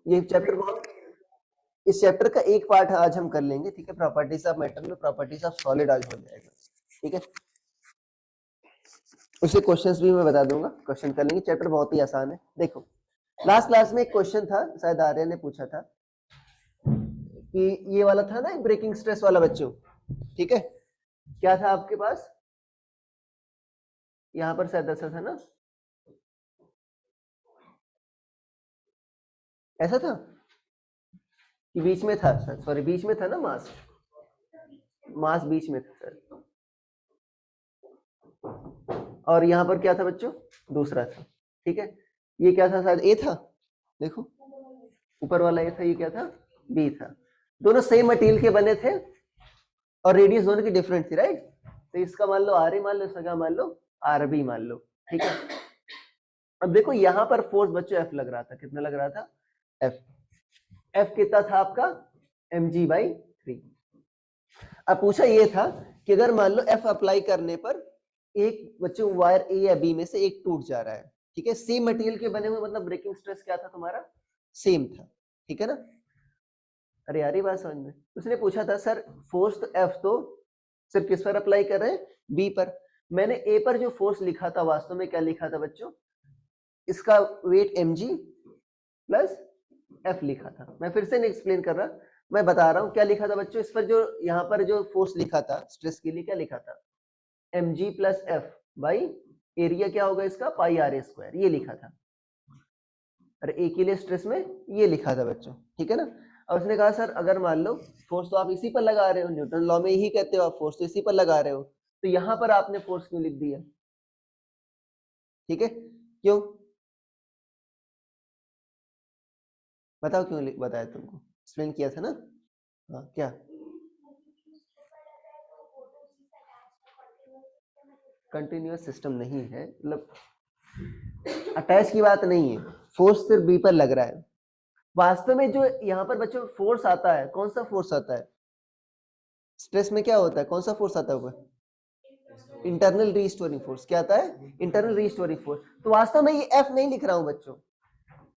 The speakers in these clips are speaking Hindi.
ये चैप्टर बहुत, इस चैप्टर का एक पार्ट आज हम कर लेंगे, ठीक है। प्रॉपर्टीज ऑफ मैटर में प्रॉपर्टीज ऑफ सॉलिड आज हो जाएगा, ठीक है। उसके क्वेश्चंस भी मैं बता दूंगा, क्वेश्चन कर लेंगे। चैप्टर बहुत ही आसान है। देखो लास्ट क्लास में एक क्वेश्चन था, शायद आर्य ने पूछा था कि ये वाला था ना ब्रेकिंग स्ट्रेस वाला बच्चों, ठीक है। क्या था आपके पास, यहां पर शायद ऐसा था ना, ऐसा था कि बीच में था सर, सॉरी बीच में था ना मास, मास बीच में था सर। और यहां पर क्या था बच्चों, दूसरा था, ठीक है। ये क्या था, शायद ए था, देखो ऊपर वाला ए था, ये क्या था, बी था। दोनों सेम मटेरियल के बने थे और रेडियस दोनों की डिफरेंट थी, राइट। तो इसका मान लो आर ए मान लो, इसका क्या मान लो, आर बी मान लो, ठीक है। अब देखो यहां पर फोर्स बच्चों एफ लग रहा था, कितना लग रहा था, एफ। एफ कितना था आपका, mg/3। अब पूछा ये था कि अगर मान लो एफ अप्लाई करने पर एक बच्चों वायर ए या बी में से एक टूट जा रहा है, ठीक है, सेम मटेरियल के बने हुए, मतलब ब्रेकिंग स्ट्रेस क्या था तुम्हारा, सेम था, ठीक है ना। अरे यार ये बात समझ में, उसने पूछा था सर फोर्स तो एफ तो सिर्फ किस पर अप्लाई कर रहे हैं, बी पर। मैंने ए पर जो फोर्स लिखा था वास्तव में क्या लिखा था बच्चों, इसका वेट mg प्लस एफ लिखा था। मैं फिर से नहीं एक्सप्लेन कर रहा, मैं बता रहा हूं क्या लिखा था बच्चों। इस पर जो यहाँ पर जो फोर्स लिखा था स्ट्रेस के लिए, क्या लिखा था, mg plus F by area क्या होगा इसका, पाई आर ए स्क्वायर, ये लिखा था। अरे ए के लिए स्ट्रेस में ये लिखा था बच्चों, ठीक है ना। और उसने कहा सर अगर मान लो फोर्स तो आप इसी पर लगा रहे हो, न्यूटन लॉ में यही कहते हो आप, फोर्स तो इसी पर लगा रहे हो, तो यहां पर आपने फोर्स क्यों लिख दिया, ठीक है, क्यों बताओ क्यों बताया तुमको, एक्सप्लेन किया था ना। हाँ क्या, कंटिन्यूअस सिस्टम नहीं है, मतलब अटैच की बात नहीं है, फोर्स सिर्फ बी पर लग रहा है। वास्तव में जो यहाँ पर बच्चों फोर्स आता है, कौन सा फोर्स आता है, स्ट्रेस में क्या होता है, कौन सा फोर्स आता है ऊपर, इंटरनल रीस्टोरिंग फोर्स। क्या आता है, इंटरनल रीस्टोरिंग फोर्स। तो वास्तव में ये एफ नहीं लिख रहा हूं बच्चों,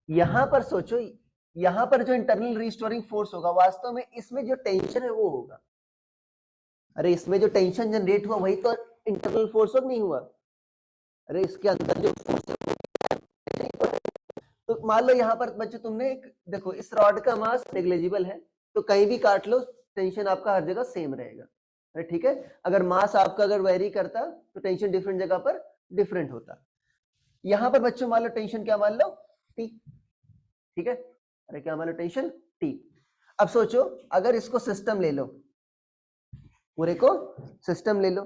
यहां पर सोचो, यहां पर जो इंटरनल रीस्टोरिंग फोर्स होगा वास्तव में इसमें जो टेंशन है वो होगा। अरे इसमें जो टेंशन जनरेट हुआ वही तो इंटरनल फोर्स नहीं हुआ। अरे इसके अंदर जो फोर्स है, तो मान लो यहाँ पर बच्चों तुमने एक देखो, इस रॉड का मास नेग्लिजिबल है, तो कहीं भी काट लो टेंशन आपका हर जगह सेम रहेगा, अरे ठीक है। अगर मास आपका अगर वेरी करता तो टेंशन डिफरेंट जगह पर डिफरेंट होता। यहाँ पर बच्चों मान लो टेंशन क्या मान लो, टी, ठीक है। अरे क्या मान लो, टेंशन टी। अब सोचो अगर इसको सिस्टम ले लो, पूरे को सिस्टम ले लो,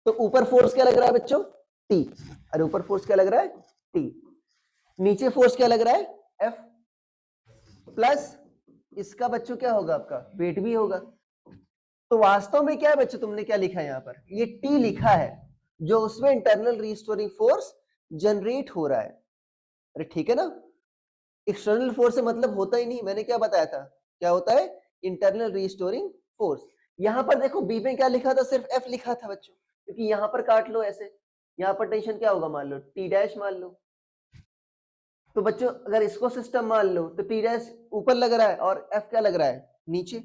तो ऊपर फोर्स क्या लग रहा है बच्चों, टी। अरे ऊपर फोर्स क्या लग रहा है, टी। नीचे फोर्स क्या लग रहा है, एफ, प्लस इसका बच्चों क्या होगा, आपका वेट भी होगा। तो वास्तव में क्या है बच्चों, तुमने क्या लिखा है यहाँ पर, ये टी लिखा है, जो उसमें इंटरनल रीस्टोरिंग फोर्स जनरेट हो रहा है। अरे ठीक है ना, एक्सटर्नल फोर्स से मतलब होता ही नहीं, मैंने क्या बताया था, क्या होता है, इंटरनल रीस्टोरिंग फोर्स। यहां पर देखो बी में क्या लिखा था, सिर्फ एफ लिखा था बच्चों, क्योंकि यहां पर काट लो ऐसे, यहां पर टेंशन क्या होगा, मान लो टी डैश मान लो। तो बच्चों अगर इसको सिस्टम मान लो तो टी डैश ऊपर लग रहा है और एफ क्या लग रहा है, नीचे।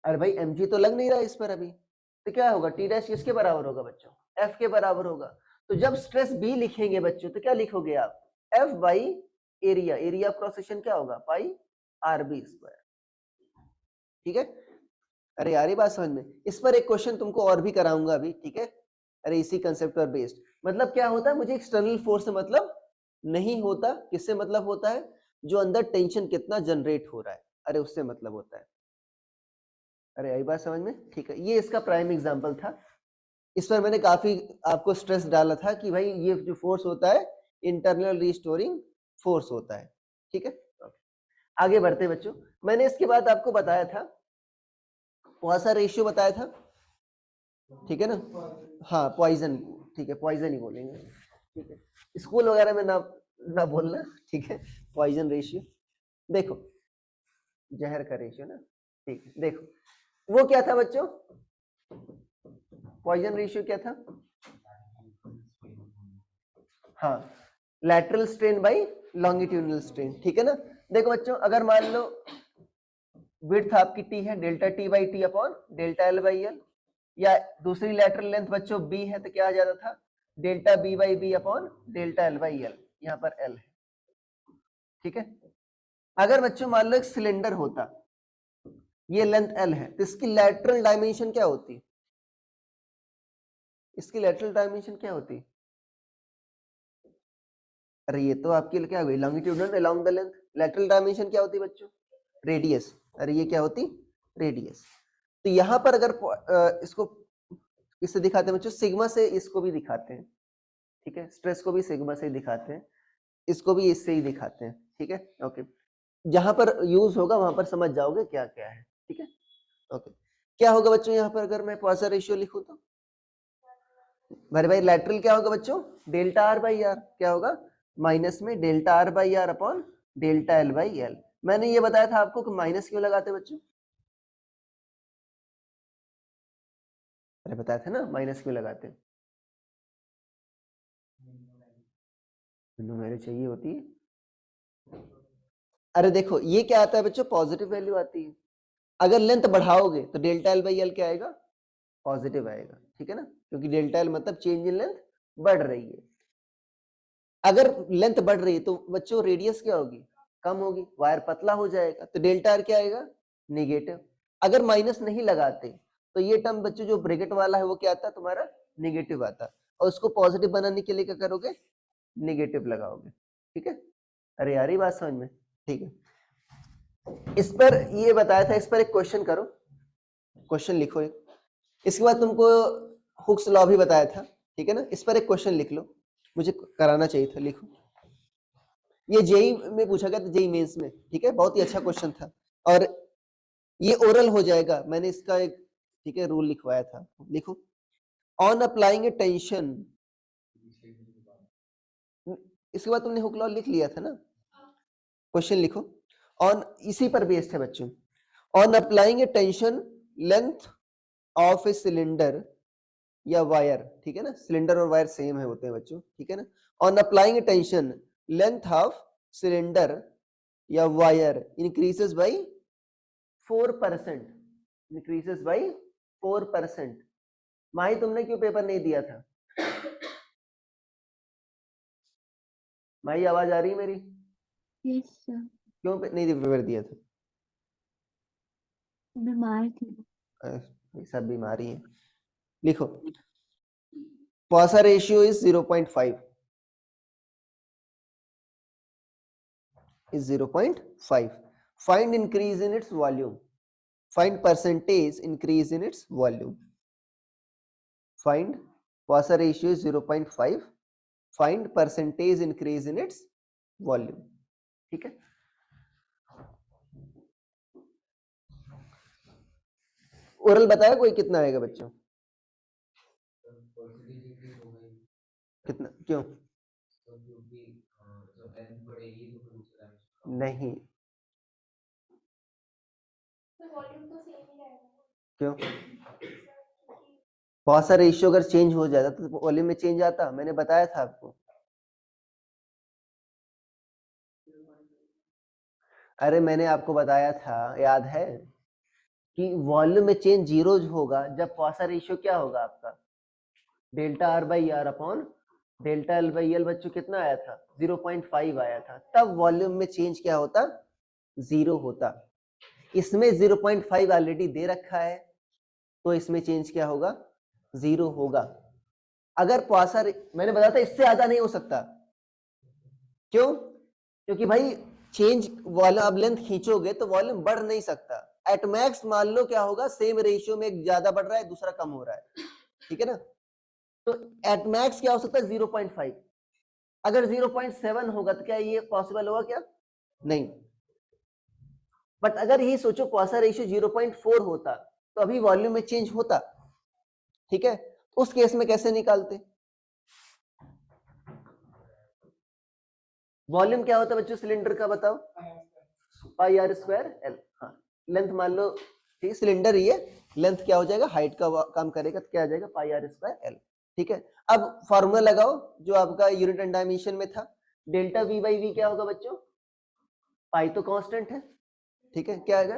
अरे भाई mg तो लग नहीं रहा है इस पर अभी, तो क्या होगा, टी डैश किसके बराबर होगा बच्चों, एफ के बराबर होगा। तो जब स्ट्रेस बी लिखेंगे बच्चों तो क्या लिखोगे आप, F by area, area cross section क्या होगा, पाई आर बी स्क्वायर, ठीक है। अरे यार ये बात समझ में, इस पर एक क्वेश्चन तुमको और भी कराऊंगा अभी, ठीक है। अरे इसी कंसेप्ट पर बेस्ड, मतलब क्या होता है, मुझे एक्सटर्नल फोर्स से मतलब नहीं होता, किससे मतलब होता है, जो अंदर टेंशन कितना जनरेट हो रहा है, अरे उससे मतलब होता है। अरे आई बात समझ में, ठीक है। ये इसका प्राइम एग्जांपल था, इस पर मैंने काफी आपको स्ट्रेस डाला था कि भाई ये जो फोर्स होता है इंटरनल रीस्टोरिंग फोर्स होता है, ठीक है। आगे बढ़ते बच्चों, मैंने इसके बाद आपको बताया था पॉइसन रेशियो बताया था, ठीक है ना, हाँ पॉइजन, ठीक है पॉइजन ही बोलेंगे, ठीक है। स्कूल वगैरह में ना ना बोलना, ठीक है। पॉइजन रेशियो, देखो जहर का रेशियो ना, ठीक है। देखो वो क्या था बच्चों, पॉइजन रेशियो क्या था, हाँ lateral strain by longitudinal strain, ठीक है ना। देखो बच्चों, अगर मान लो विड्थ आपकी टी है, delta T by T upon delta L by L, या दूसरी लैटरल लेंथ बच्चों बी है तो क्या आ जाता था, delta B by B upon delta L by L, यहाँ पर एल है, ठीक है। अगर बच्चों मान लो एक सिलेंडर होता, ये लेंथ एल है, तो इसकी लैटरल डायमेंशन क्या होती, इसकी लैटरल डायमेंशन क्या होती, अरे ये तो आपके लिए क्या हुई, longitudinal along the length, lateral dimension क्या होती बच्चों, रेडियस, अरे ये क्या होती, रेडियस। तो यहां पर अगर इसको इससे दिखाते हैं बच्चों, सिग्मा से इसको भी दिखाते हैं, ठीक है, स्ट्रेस को भी सिग्मा से ही दिखाते हैं, इसको भी इससे ही दिखाते हैं, ठीक है, ओके। जहां पर यूज होगा वहां पर समझ जाओगे क्या क्या है, ठीक है, ओके। क्या होगा बच्चों यहाँ पर अगर मैं पॉइसन रेशियो लिखूं तो, मेरे भाई लैटरल क्या होगा बच्चों, डेल्टा आर बाई आर, क्या होगा, माइनस में delta R by R upon delta L by L. मैंने ये बताया था आपको कि माइनस क्यों लगाते बच्चों, अरे बताया था ना माइनस क्यों लगाते, मेरे चाहिए होती है। अरे देखो ये क्या आता है बच्चों, पॉजिटिव वैल्यू आती है, अगर लेंथ बढ़ाओगे तो डेल्टा एल बाई एल क्या आएगा, पॉजिटिव आएगा, ठीक है ना, क्योंकि डेल्टा एल मतलब चेंज इन लेंथ बढ़ रही है। अगर लेंथ बढ़ रही है तो बच्चों रेडियस क्या होगी, कम होगी, वायर पतला हो जाएगा, तो डेल्टा आर क्या आएगा, नेगेटिव। अगर माइनस नहीं लगाते तो ये टर्म बच्चों जो ब्रैकेट वाला है वो क्या आता है तुम्हारा, नेगेटिव आता, और उसको पॉजिटिव बनाने के लिए क्या करोगे, नेगेटिव लगाओगे, ठीक है। अरे यार ये बात समझ में, ठीक है। इस पर ये बताया था, इस पर एक क्वेश्चन करो, क्वेश्चन लिखो एक, इसके बाद तुमको हुक्स लॉ भी बताया था, ठीक है ना, इस पर एक क्वेश्चन लिख लो, मुझे कराना चाहिए था, लिखो। ये जेई में पूछा गया था, जेई मेंस में, ठीक है, बहुत ही अच्छा क्वेश्चन था, और ये ओरल हो जाएगा, मैंने इसका एक, ठीक है, रूल लिखवाया था, लिखो। ऑन अप्लाइंग ए टेंशन, इसके बाद तुमने हुक लॉ लिख लिया था ना, क्वेश्चन लिखो। ऑन, इसी पर बेस्ड है बच्चों, on applying A tension length of a cylinder या वायर, ठीक है ना, सिलेंडर और वायर सेम है होते हैं बच्चों, ठीक है ना। On applying tension length of cylinder या wire increases by 4%, increases by 4%। Mahi तुमने क्यों पेपर नहीं दिया था, माही आवाज आ रही है मेरी, यस सर, क्यों नहीं पेपर दिया था, बीमार थी। सब बीमारी है, लिखो। Poisson ratio is 0.5, is 0.5. Find increase in its volume. Find percentage increase in its volume. Find Poisson ratio is 0.5. Find percentage increase in its volume. ठीक है, ओरल बताया कोई कितना आएगा बच्चों, कितना, क्यों नहीं, क्यों, पॉइसन रेशियो अगर चेंज हो जाता तो वॉल्यूम में चेंज आता, मैंने बताया था आपको। अरे मैंने आपको बताया था, याद है, कि वॉल्यूम में चेंज जीरो होगा जब पॉइसन रेशियो क्या होगा आपका, delta R by R upon delta L by L, बच्चों कितना आया था, 0.5 आया था, तब वॉल्यूम में चेंज क्या होता, जीरो होता। इसमें 0.5 ऑलरेडी दे रखा है, तो इसमें चेंज क्या होगा, जीरो होगा। अगर पॉइसन, मैंने बताया था इससे ज्यादा नहीं हो सकता, क्यों, क्योंकि भाई चेंज वॉल्यूम, अब लेंथ खींचोगे तो वॉल्यूम बढ़ नहीं सकता, एट मैक्स मान लो क्या होगा, सेम रेशियो में एक ज्यादा बढ़ रहा है दूसरा कम हो रहा है, ठीक है ना, तो एट मैक्स क्या हो सकता है 0.5। अगर 0.7 होगा तो क्या ये पॉसिबल होगा क्या, नहीं। बट अगर ये सोचो पॉइसन रेशियो 0.4 होता तो अभी वॉल्यूम में चेंज होता, ठीक है, उस केस में कैसे निकालते, वॉल्यूम क्या होता है बच्चों सिलेंडर का, बताओ, पाई आर स्क्वायर एल, हाँ, लेंथ मान लो, ठीक है, सिलेंडर ये लेंथ क्या हो जाएगा, हाइट का काम करेगा तो क्या आ जाएगा, पाई आर स्क्वायर एल, ठीक है। अब फॉर्मूला लगाओ जो आपका यूनिट एंड डायमेंशन में था, डेल्टा वी बाई वी क्या होगा बच्चों, पाई तो कांस्टेंट है, ठीक है, क्या आएगा,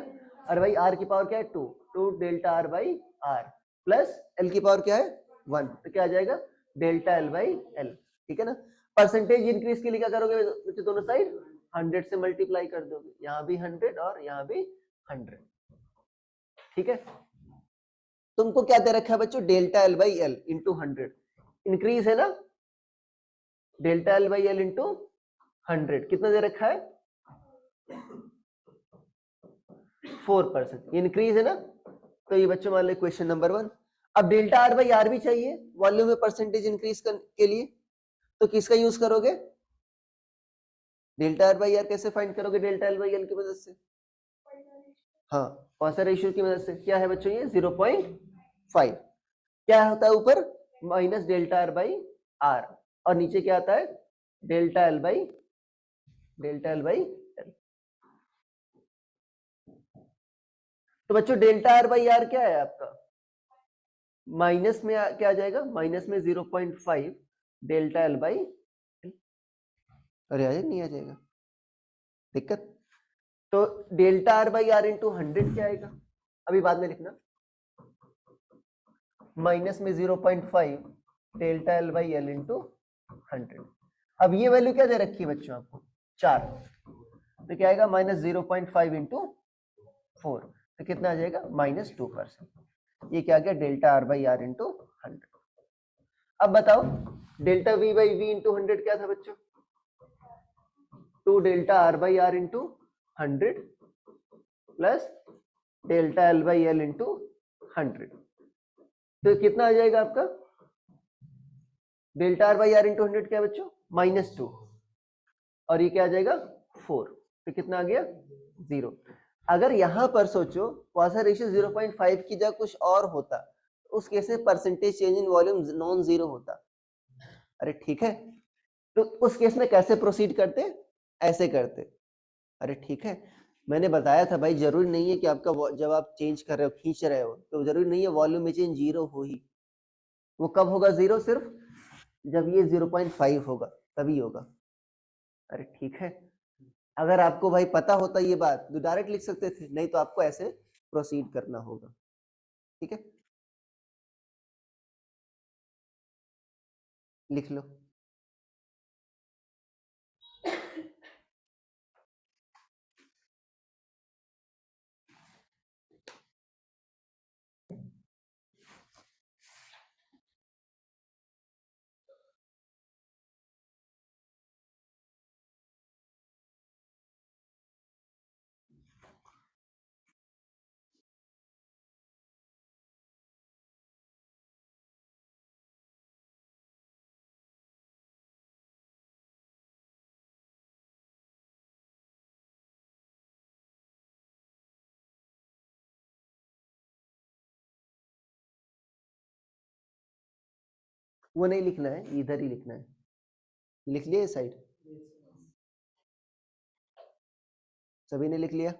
अरे भाई आर की पावर क्या है 2, 2 delta R by R plus L की पावर क्या है 1, तो क्या आ जाएगा डेल्टा एल बाई एल, ठीक है ना। परसेंटेज इंक्रीज के लिए क्या करोगे बच्चे, दोनों साइड 100 से मल्टीप्लाई कर दोगे, यहाँ भी 100 और यहाँ भी 100, ठीक है। तुमको क्या दे रखा है बच्चों, delta L by L into 100, increase है ना, delta L by L into 100 कितना दे रखा है 4%, इंक्रीज है ना। तो ये बच्चों मान लो क्वेश्चन नंबर 1। अब डेल्टा आर बाई आर भी चाहिए वॉल्यूम में परसेंटेज इंक्रीज के लिए, तो किसका यूज करोगे, डेल्टा आर बाई आर कैसे फाइंड करोगे, डेल्टा एल बाई एल की मदद से, हाँ पॉइसन रेशियो की मदद से। क्या है बच्चों ये 0.5, क्या होता है ऊपर minus delta R by R, और नीचे क्या आता है डेल्टा एल बाई एल। तो बच्चों डेल्टा आर बाई आर क्या है आपका, माइनस में क्या आ जाएगा, माइनस में 0.5 डेल्टा एल बाई, अरे आ जाएगा नहीं आ जाएगा दिक्कत, तो delta R by R into 100 क्या आएगा, अभी बाद में लिखना, माइनस में 0.5 delta L by L into 100। अब ये वैल्यू क्या दे रखी है बच्चों आपको 4, तो क्या आएगा माइनस 0.5 इंटू 4, तो कितना आ जाएगा -2%। ये क्या गया delta R by R into 100। अब बताओ delta V by V into 100 क्या था बच्चों, 2 delta R by R into 100 plus delta L by L into 100, तो कितना आ जाएगा आपका delta R by R into 100 क्या बच्चों -2, और ये क्या आ जाएगा 4, तो कितना आ गया 0। अगर यहां पर सोचो पॉइसन रेशियो 0.5 की जगह कुछ और होता, उस केस में percentage change in volume non zero होता, अरे ठीक है, तो उस केस में कैसे प्रोसीड करते, ऐसे करते, अरे ठीक है, मैंने बताया था भाई जरूरी नहीं है कि आपका जब आप चेंज कर रहे हो खींच रहे हो तो जरूरी नहीं है वॉल्यूम में चेंज जीरो हो ही, वो कब होगा जीरो, सिर्फ जब ये 0.5 होगा तभी होगा, अरे ठीक है। अगर आपको भाई पता होता ये बात तो डायरेक्ट लिख सकते थे, नहीं तो आपको ऐसे प्रोसीड करना होगा, ठीक है, लिख लो। वो नहीं लिखना है, इधर ही लिखना है, लिख लिया इस साइड, सभी ने लिख लिया,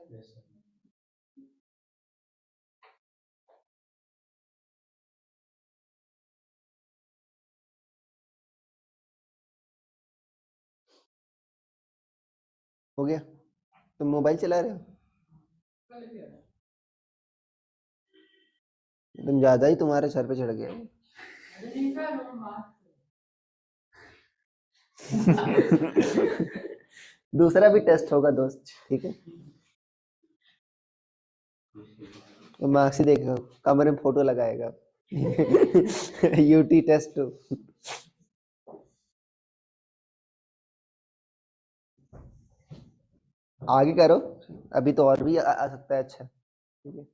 हो गया, तुम मोबाइल चला रहे हो, तुम ज्यादा ही तुम्हारे सर पे चढ़ गया दूसरा भी टेस्ट होगा दोस्त, ठीक है, तो मार्क्स ही देखेगा, कमरे में फोटो लगाएगा यूटी टेस्ट, आगे करो, अभी तो और भी आ सकता है, अच्छा ठीक है।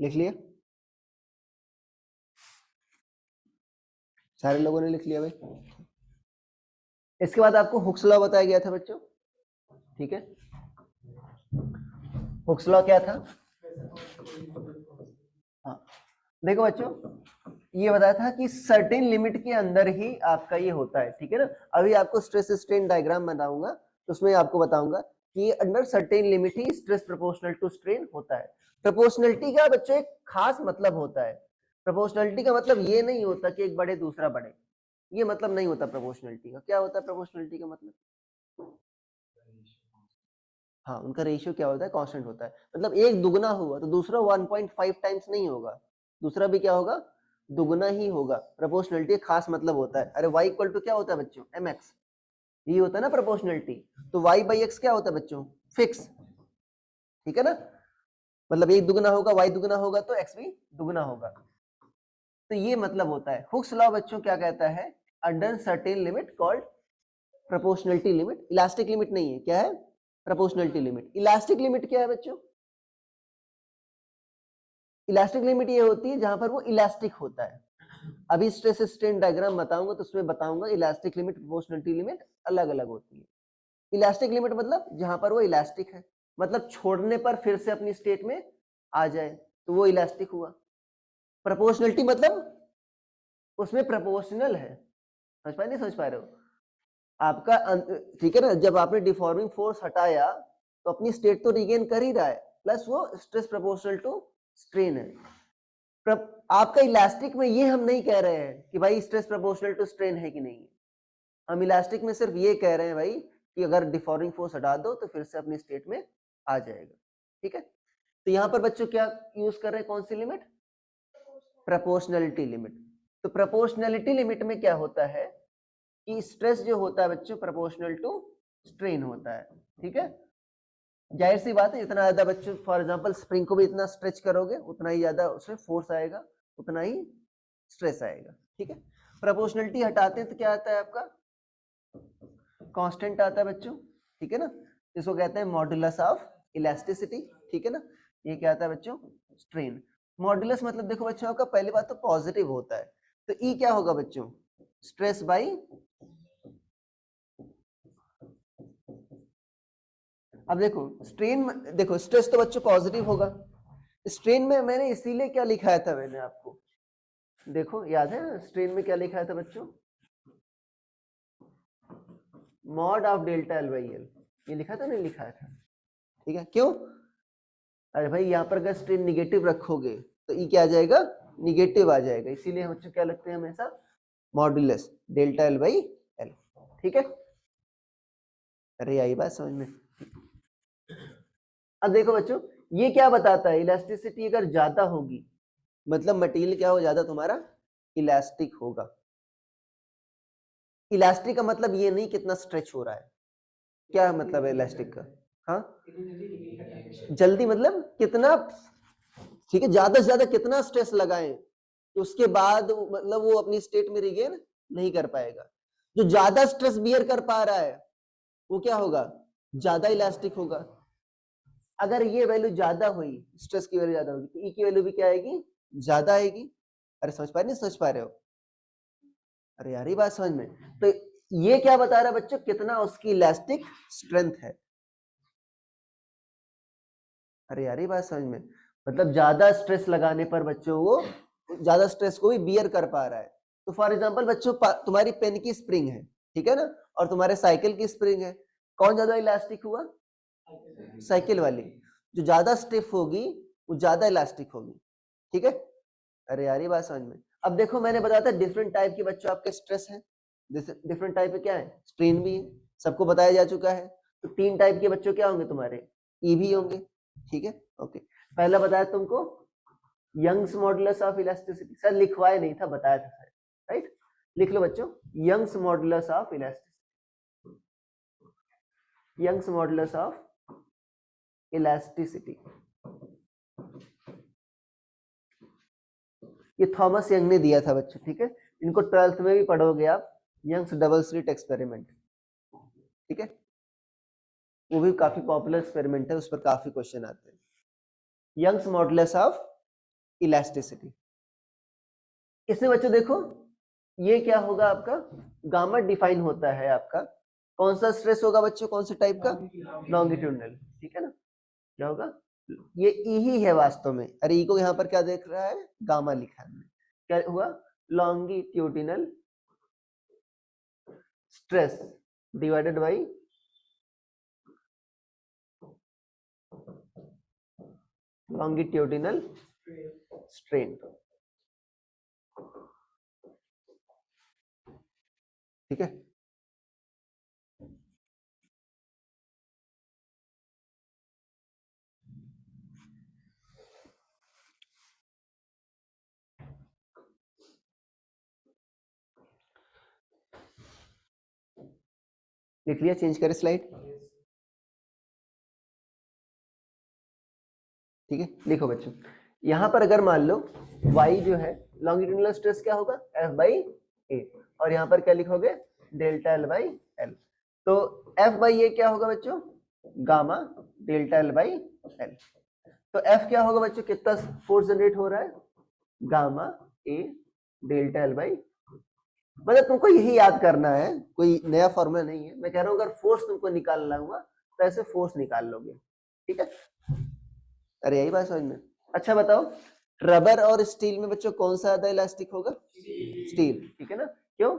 लिख लिया? सारे लोगों ने लिख लिया भाई? इसके बाद आपको हुक्स लॉ बताया गया था बच्चों, ठीक है? हुक्स लॉ क्या था? हाँ, देखो बच्चों, ये बताया था कि सर्टेन लिमिट के अंदर ही आपका ये होता है, ठीक है ना? अभी आपको स्ट्रेस स्ट्रेन डायग्राम बनाऊंगा तो उसमें आपको बताऊंगा कि अंडर सर्टेन लिमिट ही स्ट्रेस प्रोपोर्शनल टू स्ट्रेन होता है। प्रोपोर्शनलिटी का बच्चों एक खास मतलब होता है। प्रोपोर्शनलिटी का मतलब ये नहीं होता कि एक बढ़े दूसरा बढ़े, ये मतलब नहीं होता प्रोपोर्शनलिटी का। क्या होता है प्रोपोर्शनलिटी का मतलब? हाँ, उनका रेशियो क्या होता है? कांस्टेंट होता है। मतलब एक दुगना हुआ तो दूसरा 1.5 टाइम्स नहीं होगा, दूसरा भी क्या होगा? दुगना ही होगा। प्रोपोर्शनलिटी खास मतलब होता है। अरे y इक्वल टू क्या होता है बच्चों? mx, ये होता है ना प्रोपोर्शनलिटी। तो y बाई एक्स क्या होता है बच्चों? फिक्स, ठीक है ना? मतलब एक दुगना होगा, y दुगना होगा तो x भी दुगना होगा। तो ये मतलब होता है। हुक्स लॉ बच्चों क्या कहता है? Under certain limit called proportionality limit. Elastic limit नहीं है, क्या है? Proportionality limit. इलास्टिक लिमिट क्या है बच्चों? इलास्टिक लिमिट ये होती है जहां पर वो इलास्टिक होता है। अभी स्ट्रेस स्ट्रेन डायग्राम बताऊंगा तो उसमें बताऊंगा इलास्टिक लिमिट प्रोपोर्शनलिटी लिमिट अलग अलग होती है। इलास्टिक लिमिट मतलब जहां पर वो इलास्टिक है, मतलब छोड़ने पर फिर से अपनी स्टेट में आ जाए तो वो इलास्टिक हुआ। प्रोपोर्शनलिटी मतलब उसमें प्रोपोर्शनल है। समझ पाए नहीं समझ पा रहे हो? आपका ठीक है ना, जब आपने डिफॉर्मिंग फोर्स हटाया तो अपनी स्टेट तो रिगेन कर ही रहा है, प्लस वो स्ट्रेस प्रोपोर्शनल टू स्ट्रेन है। आपका इलास्टिक में ये हम नहीं कह रहे हैं कि भाई स्ट्रेस प्रोपोर्शनल टू स्ट्रेन है कि नहीं है। हम इलास्टिक में सिर्फ ये कह रहे हैं भाई कि अगर डिफॉर्मिंग फोर्स हटा दो तो फिर से अपनी स्टेट में आ जाएगा, ठीक है? तो यहाँ पर बच्चों क्या यूज कर रहे हैं? कौन सी लिमिट? Proportionality limit. तो प्रोपोर्शनलिटी लिमिट में क्या होता है कि स्ट्रेस जो होता है बच्चों प्रोपोर्शनल टू स्ट्रेन होता है, ठीक है? जाहिर सी बात है, जितना ज्यादा बच्चों फॉर एग्जांपल स्प्रिंग को भी इतना स्ट्रेच करोगे उतना ही ज्यादा उसमें फोर्स आएगा, उतना ही स्ट्रेस आएगा, ठीक है? प्रोपोर्शनलिटी हटाते हैं तो क्या आता है आपका? कांस्टेंट आता है बच्चों, ठीक है ना? इसको कहते हैं मॉड्यूलस ऑफ इलास्टिसिटी, ठीक है ना? ये क्या आता है बच्चों? स्ट्रेन। मॉड्यूलस मतलब देखो बच्चों, आपका पहली बात तो पॉजिटिव होता है, तो ई क्या होगा बच्चों? स्ट्रेस बाई, अब देखो स्ट्रेन, देखो स्ट्रेस तो बच्चों पॉजिटिव होगा, स्ट्रेन में मैंने इसीलिए क्या लिखाया था मैंने आपको, देखो याद है स्ट्रेन में क्या लिखाया था बच्चों? Mod of delta L by L, ये लिखा था नहीं लिखाया था? ठीक है, क्यों? अरे भाई यहाँ पर अगर स्ट्रेन निगेटिव रखोगे तो ई क्या आ जाएगा? निगेटिव आ जाएगा, इसीलिए हम बच्चों क्या लगते हैं हमेशा? Modulus delta L by L, ठीक है? अरे आई बात समझ में? अब देखो बच्चों, ये क्या बताता है? इलास्टिसिटी अगर ज्यादा होगी मतलब मटेरियल क्या हो ज्यादा तुम्हारा? इलास्टिक होगा। इलास्टिक का मतलब ये नहीं कितना स्ट्रेच हो रहा है, क्या मतलब है इलास्टिक का? हाँ, जल्दी मतलब कितना, ठीक है, ज्यादा से ज्यादा कितना स्ट्रेस लगाएं तो उसके बाद मतलब वो अपनी स्टेट में रिगेन नहीं कर पाएगा। जो ज्यादा स्ट्रेस बियर कर पा रहा है वो क्या होगा? ज्यादा इलास्टिक होगा। अगर ये वैल्यू ज्यादा हुई, स्ट्रेस की वैल्यू ज्यादा होगी तो ई की वैल्यू भी क्या आएगी? ज्यादा आएगी। अरे समझ पा रहे नहीं समझ पा रहे हो? अरे यार ये बात समझ में, तो ये क्या बता रहा है बच्चों? कितना उसकी इलास्टिक स्ट्रेंथ है। अरे यार ये बात समझ में, मतलब ज्यादा स्ट्रेस लगाने पर बच्चों वो ज्यादा स्ट्रेस को भी बियर कर पा रहा है। तो फॉर एग्जांपल बच्चों, तुम्हारी पेन की स्प्रिंग है, ठीक है ना, और तुम्हारे साइकिल की स्प्रिंग है, कौन ज्यादा इलास्टिक हुआ? साइकिल वाली। जो ज्यादा स्टिफ होगी वो ज्यादा इलास्टिक होगी, ठीक है? अरे यार ये बात समझ में। अब देखो मैंने बताया था डिफरेंट टाइप के बच्चों आपके स्ट्रेस है, डिफरेंट टाइप के क्या है? स्ट्रेन भी है, सबको बताया जा चुका है। तो 3 टाइप के बच्चों क्या होंगे तुम्हारे? ई भी होंगे, ठीक है? ओके, पहला बताया तुमको Young's modulus of elasticity, sir लिखवाया नहीं था, बताया था सर, राइट? लिख लो बच्चों, Young's modulus of elasticity, Young's modulus of elasticity, ये थॉमस यंग ने दिया था बच्चों, ठीक है? इनको 12th में भी पढ़ोगे आप, यंग्स डबल स्लिट एक्सपेरिमेंट, ठीक है? वो भी काफी पॉपुलर एक्सपेरिमेंट है, उस पर काफी क्वेश्चन आते हैं। Young's modulus of elasticity. इसमें बच्चों देखो ये क्या होगा आपका, गामा डिफाइन होता है आपका, कौन सा स्ट्रेस होगा बच्चों, कौन से टाइप का, लॉन्गिट्यूडनल, ठीक है ना। क्या होगा, ये ई ही है वास्तव में, अरे ई को यहाँ पर क्या देख रहा है, गामा लिखा है, क्या हुआ, longitudinal stress divided by longitudinal strain, ठीक है। लिख लिया, चेंज करें स्लाइड, ठीक है। लिखो बच्चों, यहां पर अगर मान लो y जो है लॉन्गिट्यूडिनल स्ट्रेस क्या होगा, F बाई ए, और यहाँ पर क्या लिखोगे, डेल्टा एल बाई एल। तो F बाई ए क्या होगा बच्चों, gamma delta L by L. तो F क्या होगा बच्चों, कितना फोर्स जनरेट हो रहा है, gamma A delta L by, मतलब तुमको यही याद करना है, कोई नया फॉर्मूला नहीं है। मैं कह रहा हूँ अगर फोर्स तुमको निकालना हुआ तो ऐसे फोर्स निकाल लोगे, ठीक है। अरे यही बात समझ में। अच्छा बताओ, रबर और स्टील में बच्चों कौन सा ज्यादा इलास्टिक होगा, स्टील, ठीक है ना। क्यों,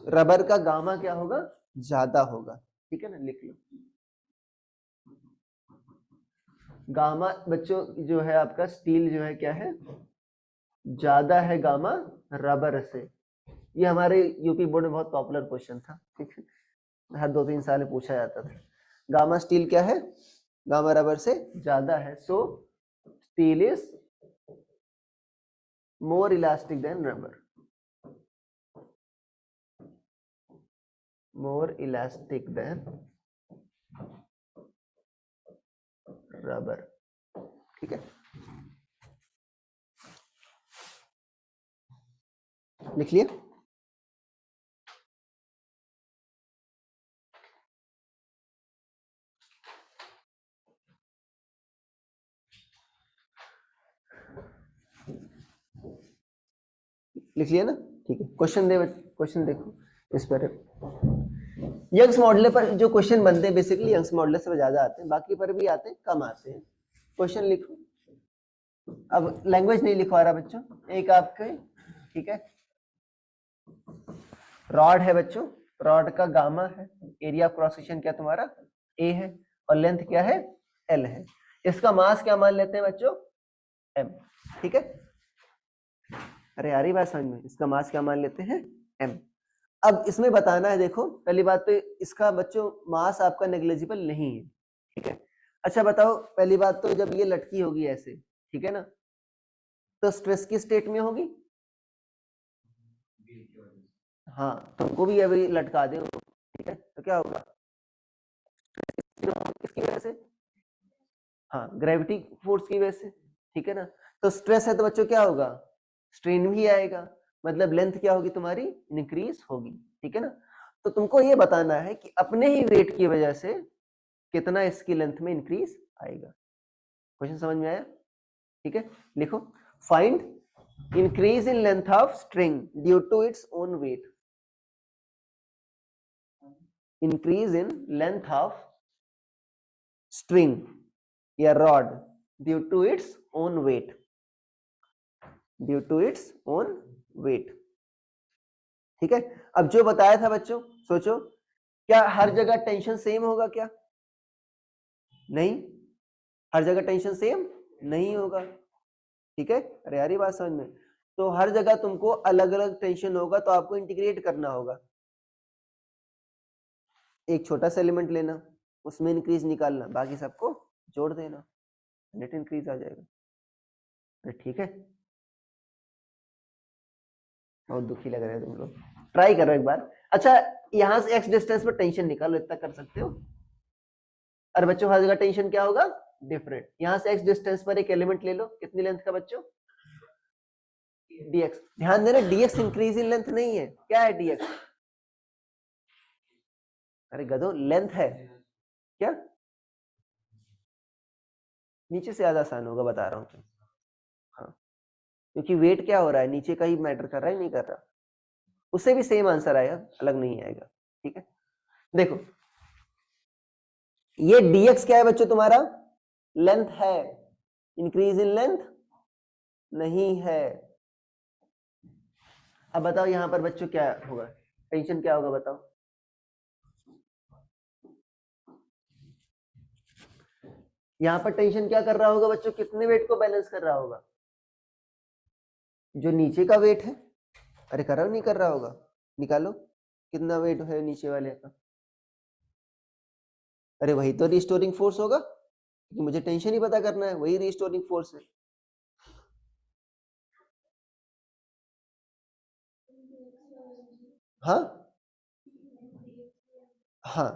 रबर का गामा क्या होगा, ज्यादा होगा, ठीक है ना, लिख लो। गामा बच्चों जो है आपका स्टील जो है क्या है, ज्यादा है गामा रबर से। ये हमारे यूपी बोर्ड में बहुत पॉपुलर क्वेश्चन था, ठीक है, हर 2-3 साल में पूछा जाता था। गामा स्टील क्या है, गामा रबर से ज्यादा है, so steel is more elastic than rubber, more elastic than rubber, ठीक है। लिख लिया, लिख लिया ना, ठीक है। क्वेश्चन दे, क्वेश्चन देखो इस पर, यंग्स मॉडल पर जो क्वेश्चन बनते हैं बेसिकली यंग्स मॉडल से ज्यादा आते हैं, बाकी पर भी आते हैं, कम आते हैं। क्वेश्चन लिखो, अब लैंग्वेज नहीं लिखवा रहा बच्चों, एक आपके, ठीक है, रॉड है बच्चों, रॉड का गामा है, एरिया ऑफ क्रॉस सेक्शन क्या तुम्हारा ए है, और लेंथ क्या है एल है, इसका मास क्या मान लेते हैं बच्चों, एम, ठीक है। अरे यार बात समझ में, इसका मास क्या मान लेते हैं, एम। अब इसमें बताना है, देखो पहली बात तो इसका बच्चों मास आपका नेग्लिजिबल नहीं है, ठीक है। अच्छा बताओ, पहली बात तो जब ये लटकी होगी ऐसे, ठीक है ना, तो स्ट्रेस की स्टेट में होगी, हाँ, तुमको भी अभी लटका दे, ठीक है, तो क्या होगा, किसकी वजह से, हाँ, ग्रेविटी फोर्स की वजह से, ठीक है ना। तो स्ट्रेस है तो बच्चों क्या होगा, स्ट्रेन भी आएगा, मतलब लेंथ क्या होगी तुम्हारी, इंक्रीज होगी, ठीक है ना। तो तुमको ये बताना है कि अपने ही वेट की वजह से कितना इसकी लेंथ में इंक्रीज आएगा। क्वेश्चन समझ में आया, ठीक है। लिखो, find increase in length of string due to its own weight, increase in length of string या rod due to its own weight, due to its own weight, ठीक है। अब जो बताया था बच्चों, सोचो क्या हर जगह टेंशन सेम होगा क्या, नहीं, हर जगह टेंशन सेम नहीं होगा, ठीक है। अरे यार बात समझ में, तो हर जगह तुमको अलग अलग टेंशन होगा, तो आपको इंटीग्रेट करना होगा, एक छोटा सा एलिमेंट लेना, उसमें इंक्रीज निकालना, बाकी सबको जोड़ देना, नेट इंक्रीज आ जाएगा। अरे ठीक है, बहुत दुखी लग रहा है तुम लोग, ट्राई करो एक बार। अच्छा, यहां से एक्स डिस्टेंस पर टेंशन निकालो, इतना कर सकते हो। और बच्चों हर जगह टेंशन क्या होगा, डिफरेंट। यहां से एक्स डिस्टेंस पर एक एलिमेंट ले लो, कितनी लेंथ का बच्चों, dx। ध्यान देना, dx इंक्रीज इन लेंथ नहीं है, क्या है dx, अरे गधो लेंथ है, क्या, नीचे से ज्यादा आसान होगा, बता रहा हूं। क्योंकि वेट क्या हो रहा है, नीचे का ही मैटर कर रहा है, नहीं कर रहा। उससे भी सेम आंसर आएगा, अलग नहीं आएगा। ठीक है, देखो ये dx क्या है बच्चों तुम्हारा, लेंथ है, इंक्रीज इन लेंथ नहीं है। अब बताओ यहां पर बच्चों क्या होगा, टेंशन क्या होगा बताओ। यहां पर टेंशन क्या कर रहा होगा बच्चों, कितने वेट को बैलेंस कर रहा होगा, जो नीचे का वेट है। अरे कर रहा हो नहीं कर रहा होगा, निकालो कितना वेट है नीचे वाले का। अरे वही तो रिस्टोरिंग फोर्स होगा, क्योंकि मुझे टेंशन ही पता करना है, वही रिस्टोरिंग फोर्स है। हाँ हाँ,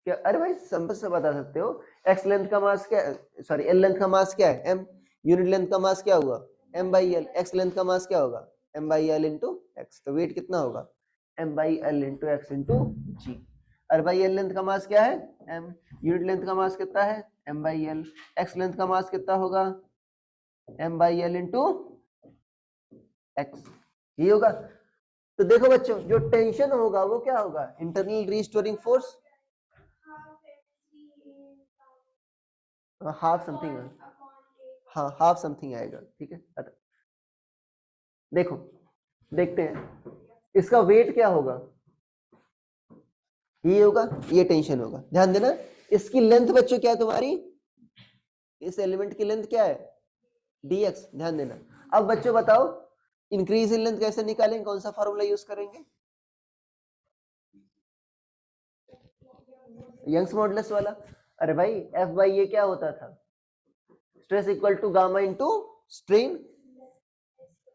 क्या, अरे भाई सिंपल से बता सकते हो, एक्स लेंथ का मास क्या, सॉरी एल लेंथ का मास क्या है, एम, यूनिट लेंथ का मास क्या हुआ, M by L, X length का मास क्या होगा, M by L into X, तो वेट कितना होगा, M by L into X into G. अरे भाई एल लेंथ का मास क्या है, एम, यूनिट लेंथ का मास कितना है, M by L, X length का मास कितना होगा, M by L into X, ये होगा। तो देखो बच्चों, जो टेंशन होगा वो क्या होगा, internal restoring force, half something, हाँ हाफ समथिंग आएगा। ठीक है, देखो देखते हैं इसका वेट क्या होगा, ये होगा, ये टेंशन होगा, ध्यान देना। इसकी लेंथ बच्चों क्या है तुम्हारी, इस एलिमेंट की लेंथ क्या है, dx, ध्यान देना। अब बच्चों बताओ इंक्रीज इन लेंथ कैसे निकालेंगे, कौन सा फॉर्मूला यूज करेंगे, यंग्स मॉडुलस वाला। अरे भाई एफ बाई ये क्या होता था, stress equal to gamma into strain,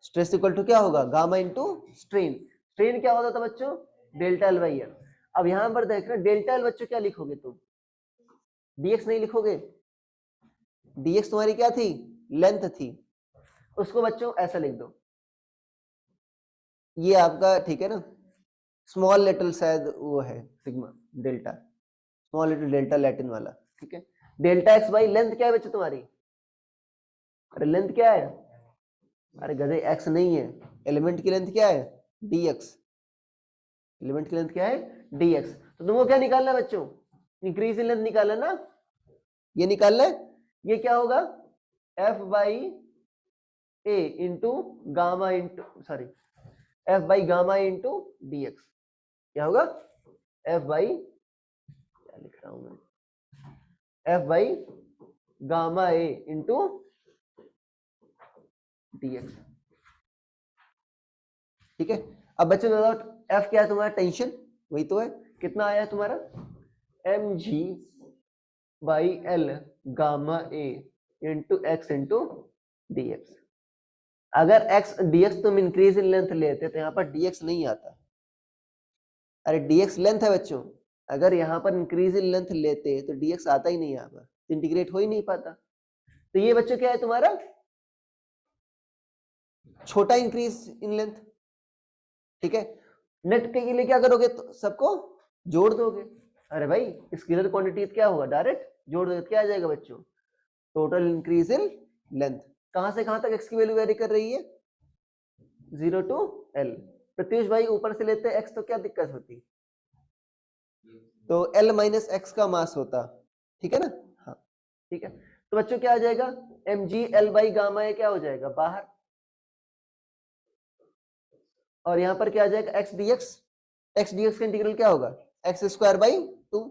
stress equal to क्या होगा, गामा इंटू स्ट्रेन, स्ट्रेन क्या होता था बच्चों, डेल्टा एल बाई एल। अब यहां पर देख रहे डेल्टा एल बच्चों क्या लिखोगे तुम, dx नहीं लिखोगे, dx तुम्हारी क्या थी, लेंथ थी, उसको बच्चों ऐसा लिख दो, ये आपका ठीक है ना, स्मॉल लेटर शायद वो है sigma delta, small letter delta Latin वाला। ठीक है, डेल्टा एक्स बाई लेंथ क्या है बच्चों तुम्हारी, अरे लेंथ क्या है, अरे गधे एक्स नहीं है, एलिमेंट की लेंथ क्या है, dx, एलिमेंट की लेंथ क्या है, dx। तो तुमको क्या निकालना है बच्चों, इंक्रीज इन लेंथ निकालना ना, ये निकालना है, ये क्या होगा, f by A into gamma into, sorry f by gamma into dx, क्या होगा, f बाई, क्या लिख रहा हूं मैं, f by gamma A into dx। ठीक है, अब बच्चों बताओ f क्या है तुम्हारा, टेंशन वही तो है, कितना आया है तुम्हारा, M G by L gamma A into X into dx। अगर x dx तुम इंक्रीज इन लेंथ लेते तो यहाँ पर dx नहीं आता, अरे dx लेंथ है बच्चों, अगर यहाँ पर इंक्रीज इन लेंथ लेते तो dx आता ही नहीं, यहाँ पर इंटीग्रेट हो ही नहीं पाता। तो ये बच्चों क्या है तुम्हारा, छोटा इंक्रीज इन लेंथ। ठीक है, नेट के लिए क्या करोगे, तो सबको जोड़ दोगे, अरे भाई स्केलर क्वांटिटी क्या होगा, डायरेक्ट जोड़ दोगे, क्या आ जाएगा बच्चों, टोटल इंक्रीज इन लेंथ। कहां से कहां तक x की वैल्यू वेरी कर रही है, 0 टू l। प्रत्युष भाई ऊपर से लेते x तो क्या दिक्कत होती, तो l माइनस एक्स का मास होता, ठीक है ना, हाँ ठीक है। तो बच्चों क्या आ जाएगा, M G L by gamma A क्या हो जाएगा बाहर, और यहाँ पर क्या आ जाएगा x dx, x dx का इंटीग्रल क्या होगा, x square by 2,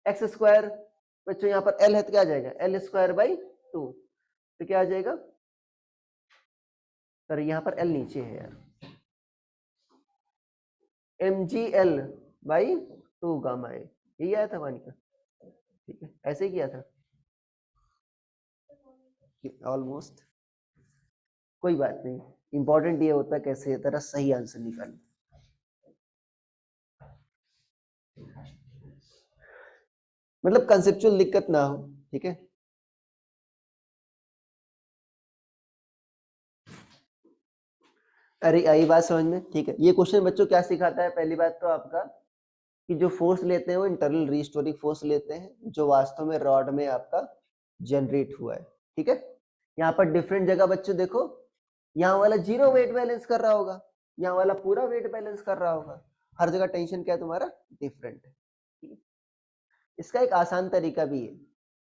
x square बच्चों यहाँ पर l है तो क्या आ जाएगा, एल स्क्वायर बाई 2, तो क्या आ जाएगा, सर यहाँ पर l नीचे है यार, M G L by 2 gamma A, यही आया था वानी का। ठीक है, ऐसे ही किया था ऑलमोस्ट, कोई बात नहीं, इंपॉर्टेंट ये होता है कैसे तरह सही आंसर निकालें। मतलब कंसेप्चुअल दिक्कत ना हो। ठीक है, अरे आई बात समझ में। ठीक है, ये क्वेश्चन बच्चों क्या सिखाता है, पहली बात तो आपका कि जो फोर्स लेते हैं वो इंटरनल रीस्टोरिंग फोर्स लेते हैं, जो वास्तव में रॉड में आपका जनरेट हुआ है। ठीक है, यहाँ पर डिफरेंट जगह बच्चों देखो, यहाँ वाला जीरो वेट बैलेंस कर रहा होगा, यहाँ वाला पूरा वेट बैलेंस कर रहा होगा। हर जगह टेंशन क्या है तुम्हारा, डिफरेंट है। ठीक है? इसका एक आसान तरीका भी है,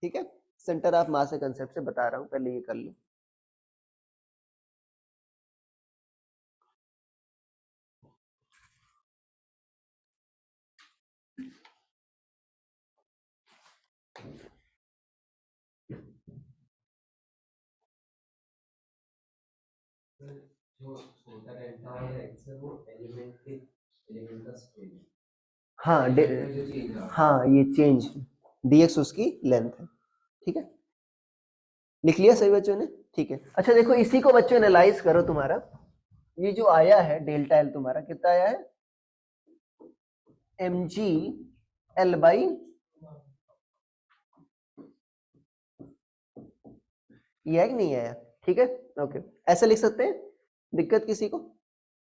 ठीक है, सेंटर ऑफ मास के कंसेप्ट से बता रहा हूं, पहले ये कर लो। हाँ हाँ ये चेंज dx उसकी लेंथ है। ठीक है, लिख लिया सभी बच्चों ने? ठीक है, अच्छा देखो इसी को बच्चों एनालाइज करो। तुम्हारा ये जो आया है डेल्टा एल तुम्हारा कितना आया है, mg l बाई, ये है कि नहीं आया? ठीक है, ओके, ऐसे लिख सकते हैं, दिक्कत किसी को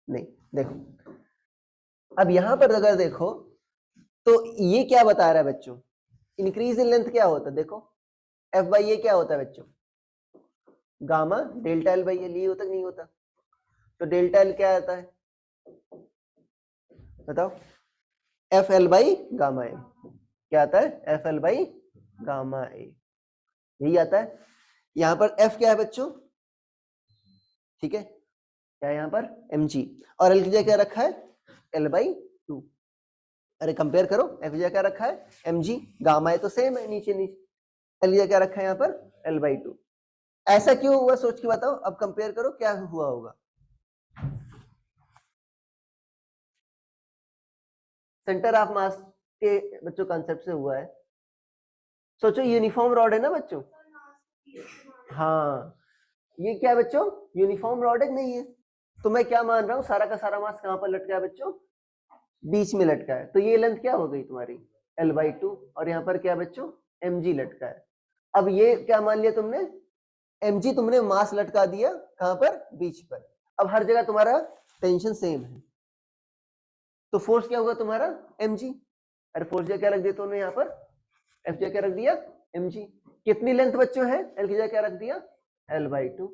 नहीं। देखो अब यहां पर अगर देखो तो ये क्या बता रहा है बच्चों, इंक्रीज इन लेंथ क्या होता है, देखो एफ बाई ए क्या होता है बच्चों, gamma delta L by L, ये होता कि नहीं होता? तो डेल्टा एल क्या आता है बताओ, F L by gamma A, क्या आता है, F L by gamma A, यही आता है। यहां पर एफ क्या है बच्चों, ठीक है, क्या है यहाँ पर mg, और एल की जगह क्या रखा है, एल बाई टू। अरे कंपेयर करो, एफ की जगह क्या रखा है mg, गामा है तो सेम है नीचे नीचे, एल की जगह क्या रखा है यहाँ पर एल बाई टू। ऐसा क्यों हुआ सोच के बताओ, अब कंपेयर करो क्या हुआ होगा। सेंटर ऑफ मास के बच्चों कॉन्सेप्ट से हुआ है। सोचो यूनिफॉर्म रॉड है ना बच्चों, हाँ ये क्या है बच्चों, यूनिफॉर्म रॉड है नहीं है? तो मैं क्या मान रहा हूँ, सारा का सारा मास कहां पर लटका है बच्चों, बीच में लटका है। तो ये लेंथ क्या हो गई तुम्हारी एल बाई टू, और यहाँ पर क्या बच्चों mg लटका है। अब ये क्या मान लिया तुमने, mg तुमने मास लटका दिया कहां पर, बीच पर। अब हर जगह तुम्हारा टेंशन सेम है, तो फोर्स क्या होगा तुम्हारा mg। अरे फोर्स जगह क्या रख दिया तुमने यहाँ पर, एफ जगह क्या रख दिया mg। कितनी लेंथ बच्चों है, एल की जगह क्या रख दिया एल बाई टू।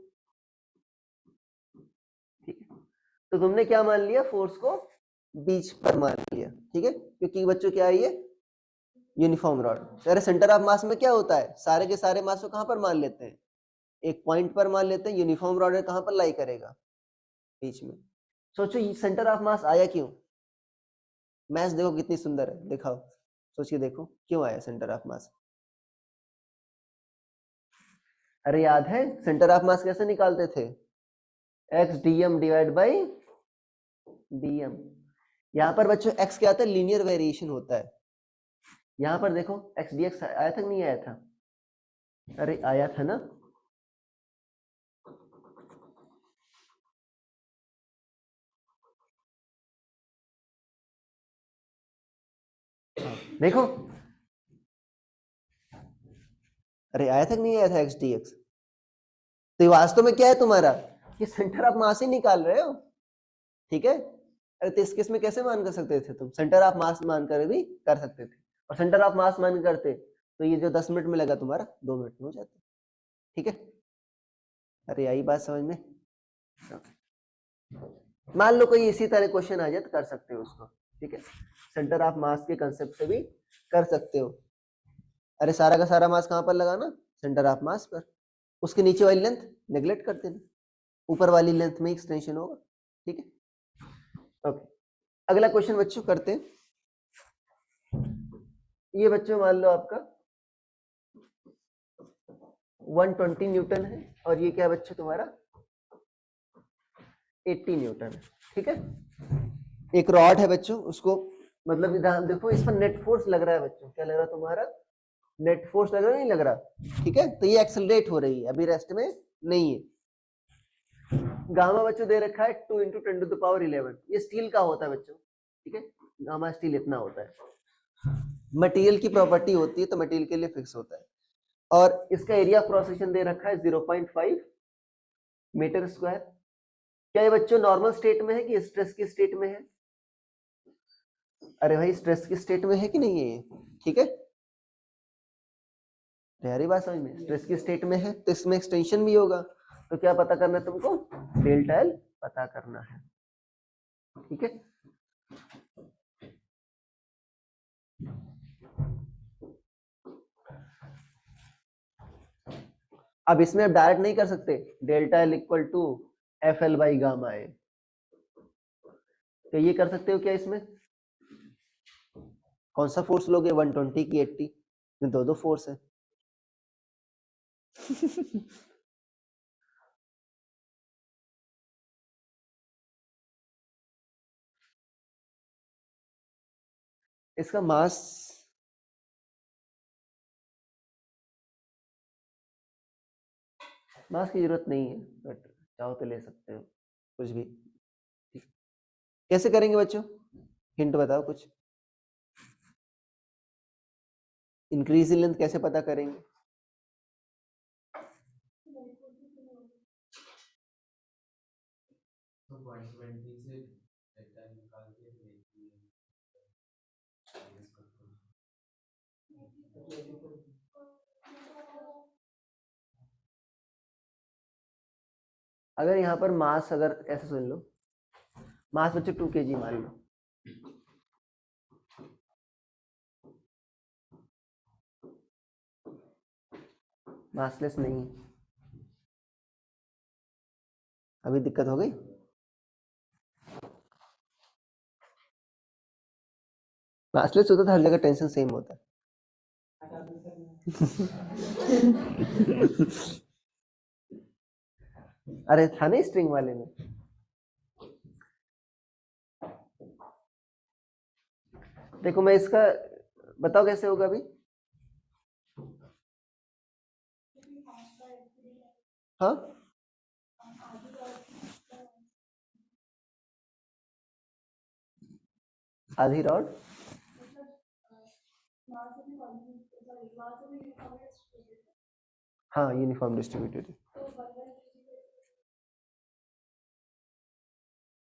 ठीक है, तो तुमने क्या मान लिया, फोर्स को बीच पर मान लिया। ठीक है, क्योंकि बच्चों क्या है ये यूनिफॉर्म रॉड। अरे सेंटर ऑफ मास में क्या होता है, सारे के सारे मास को कहां पर मान लेते हैं, एक पॉइंट पर मान लेते हैं। यूनिफॉर्म रॉड है कहां पर लाई करेगा, बीच में। सोचो सेंटर ऑफ मास आया क्यों, मैच देखो कितनी सुंदर है, दिखाओ सोच के देखो क्यों आया सेंटर ऑफ मास। अरे याद है सेंटर ऑफ मास कैसे निकालते थे, x DM divide by DM. यहां पर बच्चों एक्स क्या आता है, लीनियर वेरिएशन होता है। यहां पर देखो एक्स डी एक्स आया था कि नहीं आया था, अरे आया था ना। देखो अरे आया था कि नहीं आया था एक्स डी एक्स। तो ये वास्तव में क्या है तुम्हारा, ये सेंटर ऑफ मास ही निकाल रहे हो। ठीक है, अरे तो इस केस में कैसे मान कर सकते थे तुम, सेंटर ऑफ मास मान कर भी कर सकते थे, और सेंटर ऑफ मास मान करते तो ये जो 10 मिनट में लगा तुम्हारा 2 मिनट में हो जाता। ठीक है, अरे यही बात समझ में। मान लो कोई इसी तरह क्वेश्चन आ जाए तो कर सकते हो उसको। ठीक है, सेंटर ऑफ मास के कंसेप्ट से भी कर सकते हो। अरे सारा का सारा मास कहां पर लगाना, सेंटर ऑफ मास पर, उसके नीचे वाली लेंथ नेग्लेक्ट कर देना, ऊपर वाली लेंथ में एक्सटेंशन होगा। ठीक है, ओके, अगला क्वेश्चन बच्चों करते हैं। ये बच्चों मान लो आपका 120 न्यूटन है, और ये क्या है बच्चों तुम्हारा 80 न्यूटन है। ठीक है, एक रॉड है बच्चों, उसको मतलब देखो इस पर नेट फोर्स लग रहा है बच्चों, क्या लग रहा है तुम्हारा, नेट फोर्स लग रहा है नहीं लग रहा। ठीक है, तो ये एक्सेलरेट हो रही है, अभी रेस्ट में नहीं है। गामा बच्चों दे रखा है 2 × 10⁻11, ये स्टील का होता है बच्चों। ठीक है, गामा स्टील इतना होता है, मटेरियल की प्रॉपर्टी होती है तो मटेरियल के लिए फिक्स होता है। और इसका एरिया क्रॉस सेक्शन दे रखा है 0.5 मीटर स्क्वायर। क्या ये बच्चों नॉर्मल स्टेट में है कि स्ट्रेस की स्टेट में है, अरे भाई स्ट्रेस की स्टेट में है कि नहीं है ये। ठीक है, तैयारी बात समझ में, स्ट्रेस की स्टेट में है तो इसमें एक्सटेंशन भी होगा, तो क्या पता करना है तुमको? डेल्टा एल पता करना है, ठीक है। अब इसमें आप डायरेक्ट नहीं कर सकते, delta L equal to F L by gamma A, तो ये कर सकते हो क्या? इसमें कौन सा फोर्स लोगे, 120 की 80 में दो फोर्स है। इसका मास की जरूरत नहीं है, बट चाहो तो ले सकते हो कुछ भी। कैसे करेंगे बच्चों, हिंट बताओ कुछ। इंक्रीज इन लेंथ कैसे पता करेंगे? अगर यहाँ पर मास, अगर ऐसे सुन लो, मास बच्चों 2 kg मान लो, मासलेस नहीं, अभी दिक्कत हो गई। मासलेस होता तो हर जगह टेंशन सेम होता। अरे था नहीं स्ट्रिंग वाले में। देखो मैं इसका बताओ कैसे होगा अभी। हाँ आधी रॉड, हाँ यूनिफॉर्म डिस्ट्रीब्यूटेड,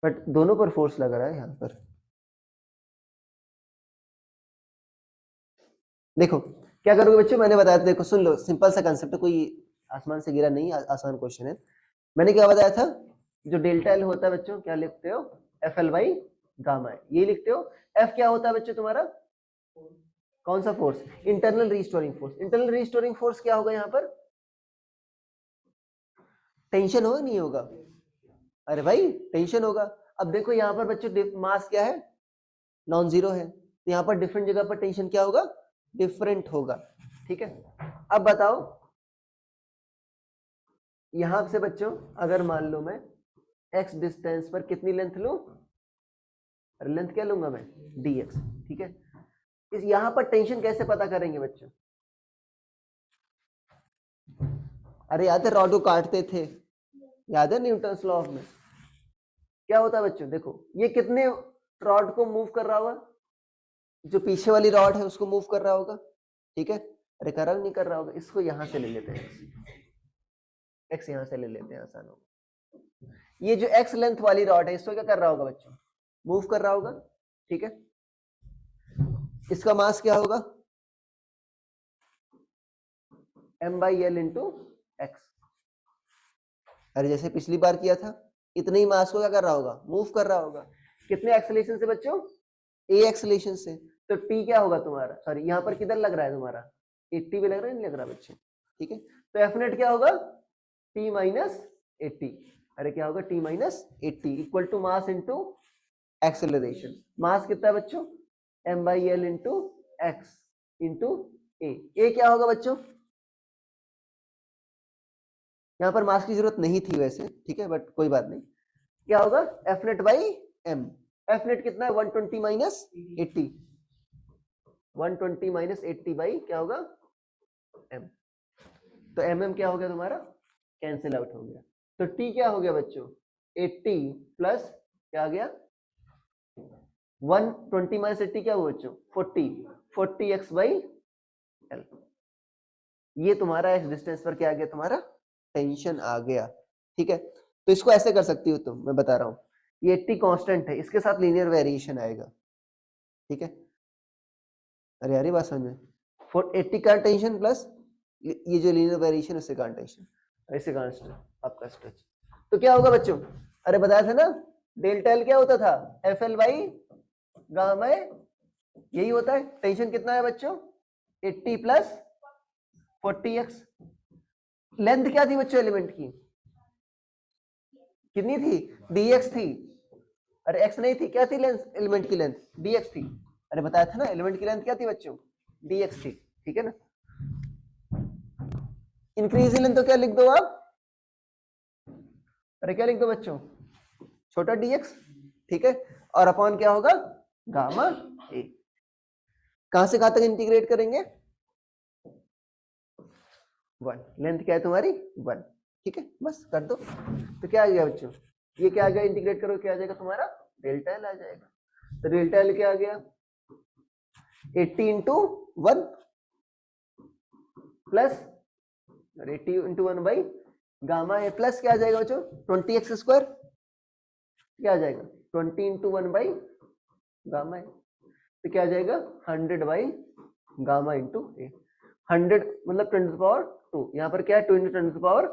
बट दोनों पर फोर्स लग रहा है यहाँ पर। देखो क्या करोगे बच्चों, मैंने बताया था, देखो सुन लो, सिंपल सा कंसेप्ट है, कोई आसमान से गिरा नहीं, आसान क्वेश्चन है। मैंने क्या बताया था, जो डेल्टा एल होता है बच्चों, क्या लिखते हो, एफ एल बाई गामा है, ये लिखते हो। एफ क्या होता है बच्चों तुम्हारा, कौन सा force, internal restoring force. Internal restoring force क्या होगा यहाँ पर, टेंशन होगा नहीं होगा, अरे भाई टेंशन होगा। अब देखो यहाँ पर बच्चों मास क्या है, नॉन जीरो है, तो यहाँ पर डिफरेंट जगह पर टेंशन क्या होगा, डिफरेंट होगा, ठीक है। अब बताओ यहां से बच्चों, अगर मान लो मैं x डिस्टेंस पर कितनी लेंथ लूं, लेंथ क्या लूंगा मैं, dx, ठीक है। इस यहां पर टेंशन कैसे पता करेंगे बच्चों, अरे याद है रॉड को काटते थे, याद है न्यूटन्स लॉ ऑफ में क्या होता है बच्चों, देखो ये कितने रॉड को मूव कर रहा होगा, जो पीछे वाली रॉड है उसको मूव कर रहा होगा, ठीक है। अरे करंट नहीं कर रहा होगा, इसको यहां से ले लेते हैं, x यहां से ले लेते हैं, आसान होगा। ये जो x लेंथ वाली रॉड है, इसको क्या कर रहा होगा बच्चों, मूव कर रहा होगा, ठीक है। इसका मास क्या होगा, m/l इंटू एक्स। अरे जैसे पिछली बार किया था, इतने ही मास को क्या कर रहा होगा, मूव कर रहा होगा। कितने एक्सेलेरेशन से बच्चों, a एक्सेलेरेशन से, तो t क्या होगा तुम्हारा, सॉरी यहाँ पर किधर लग रहा है तुम्हारा, 80 भी लग रहा है, नहीं लग रहा बच्चे, ठीक है। तो एफ नेट क्या होगा, t माइनस 80। अरे क्या होगा, t minus 80 equal to mass into acceleration. Mass कितना है बच्चों, m/l इंटू एक्स इंटू ए क्या होगा बच्चों, यहाँ पर मास की जरूरत नहीं थी वैसे, ठीक है, बट कोई बात नहीं। क्या होगा, F net by M. F net कितना है, 120 माइनस 80, 120 माइनस 80 बाई क्या होगा, एम। तो एम क्या हो गया तुम्हारा, कैंसिल आउट हो गया। तो टी क्या हो गया बच्चों, 80 प्लस क्या आ गया, 120 माइनस 80 क्या हुआ बच्चों, 40 एक्स बाई एल। ये तुम्हारा एक्स डिस्टेंस पर क्या आ गया, तुम्हारा टेंशन आ गया, ठीक है। तो इसको ऐसे कर सकती हो तुम, मैं बता रहा हूँ, ये 80 कांस्टेंट है, इसके साथ लीनियर वेरिएशन आएगा, ठीक है। अरे यार बात समझ में, 80 का टेंशन प्लस ये जो लीनियर वेरिएशन उससे का टेंशन, ऐसे कांस्टेंट। आपका स्ट्रेच। तो क्या होगा बच्चों, अरे बताया था ना डेल्टा एल क्या होता था, एफ एल बाई गामा, यही होता है। टेंशन कितना है बच्चों, 80 प्लस 40x। लेंथ क्या थी बच्चों एलिमेंट की, कितनी थी, dx थी। अरे x नहीं थी, क्या थी लेंथ, एलिमेंट की लेंथ dx थी। अरे बताया था ना एलिमेंट की लेंथ क्या थी बच्चों, dx थी, ठीक है ना। इंक्रीज लेंथ तो क्या लिख दो आप, अरे क्या लिख दो बच्चों, छोटा dx, ठीक है। और अपॉन क्या होगा, गामा ए। कहां से कहां तक इंटीग्रेट करेंगे, 1, लेंथ क्या है तुम्हारी 1, ठीक है, बस कर दो। तो क्या आ गया बच्चों, ये क्या आ गया, इंटीग्रेट करो क्या आ जाएगा तुम्हारा, डेल्टा एल आ जाएगा। तो डेल्टा एल क्या आ गया, 80 into 1 plus 80 into 1 by gamma A plus क्या आ जाएगा बच्चों 20x स्क्वायर, क्या आ जाएगा 20 इंटू 1 बाई गामा ए, तो क्या आ जाएगा 100 बाई गामा इंटू ए। 100 मतलब 10 टू पावर 2, यहाँ पर क्या है 20 10 टू पावर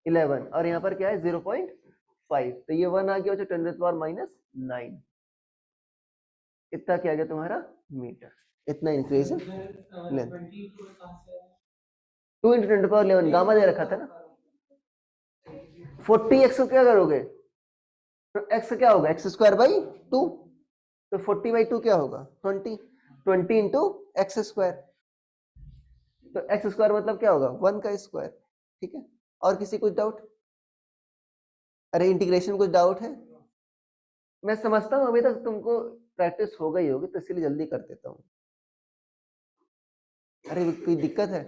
11 और यहाँ पर क्या है 0.5, तो ये 1 आ गया बच्चों 10 टू पावर माइनस 9, इतना क्या आ गया तुम्हारा मीटर, इतना increase length. 2 into 10 to power 11 gamma दे रखा था ना। 40x को क्या करोगे, तो x क्या होगा एक्स स्क्वायर बाई 2, तो 40 बाई 2 क्या होगा 20 इंटू एक्स स्क्वायर, तो एक्स स्क्वायर मतलब क्या होगा 1 का स्क्वायर, ठीक है। और किसी कुछ डाउट, अरे इंटीग्रेशन कुछ डाउट है, मैं समझता हूं अभी तक तुमको प्रैक्टिस हो गई होगी तो इसलिए जल्दी कर देता हूं। अरे कोई दिक्कत है,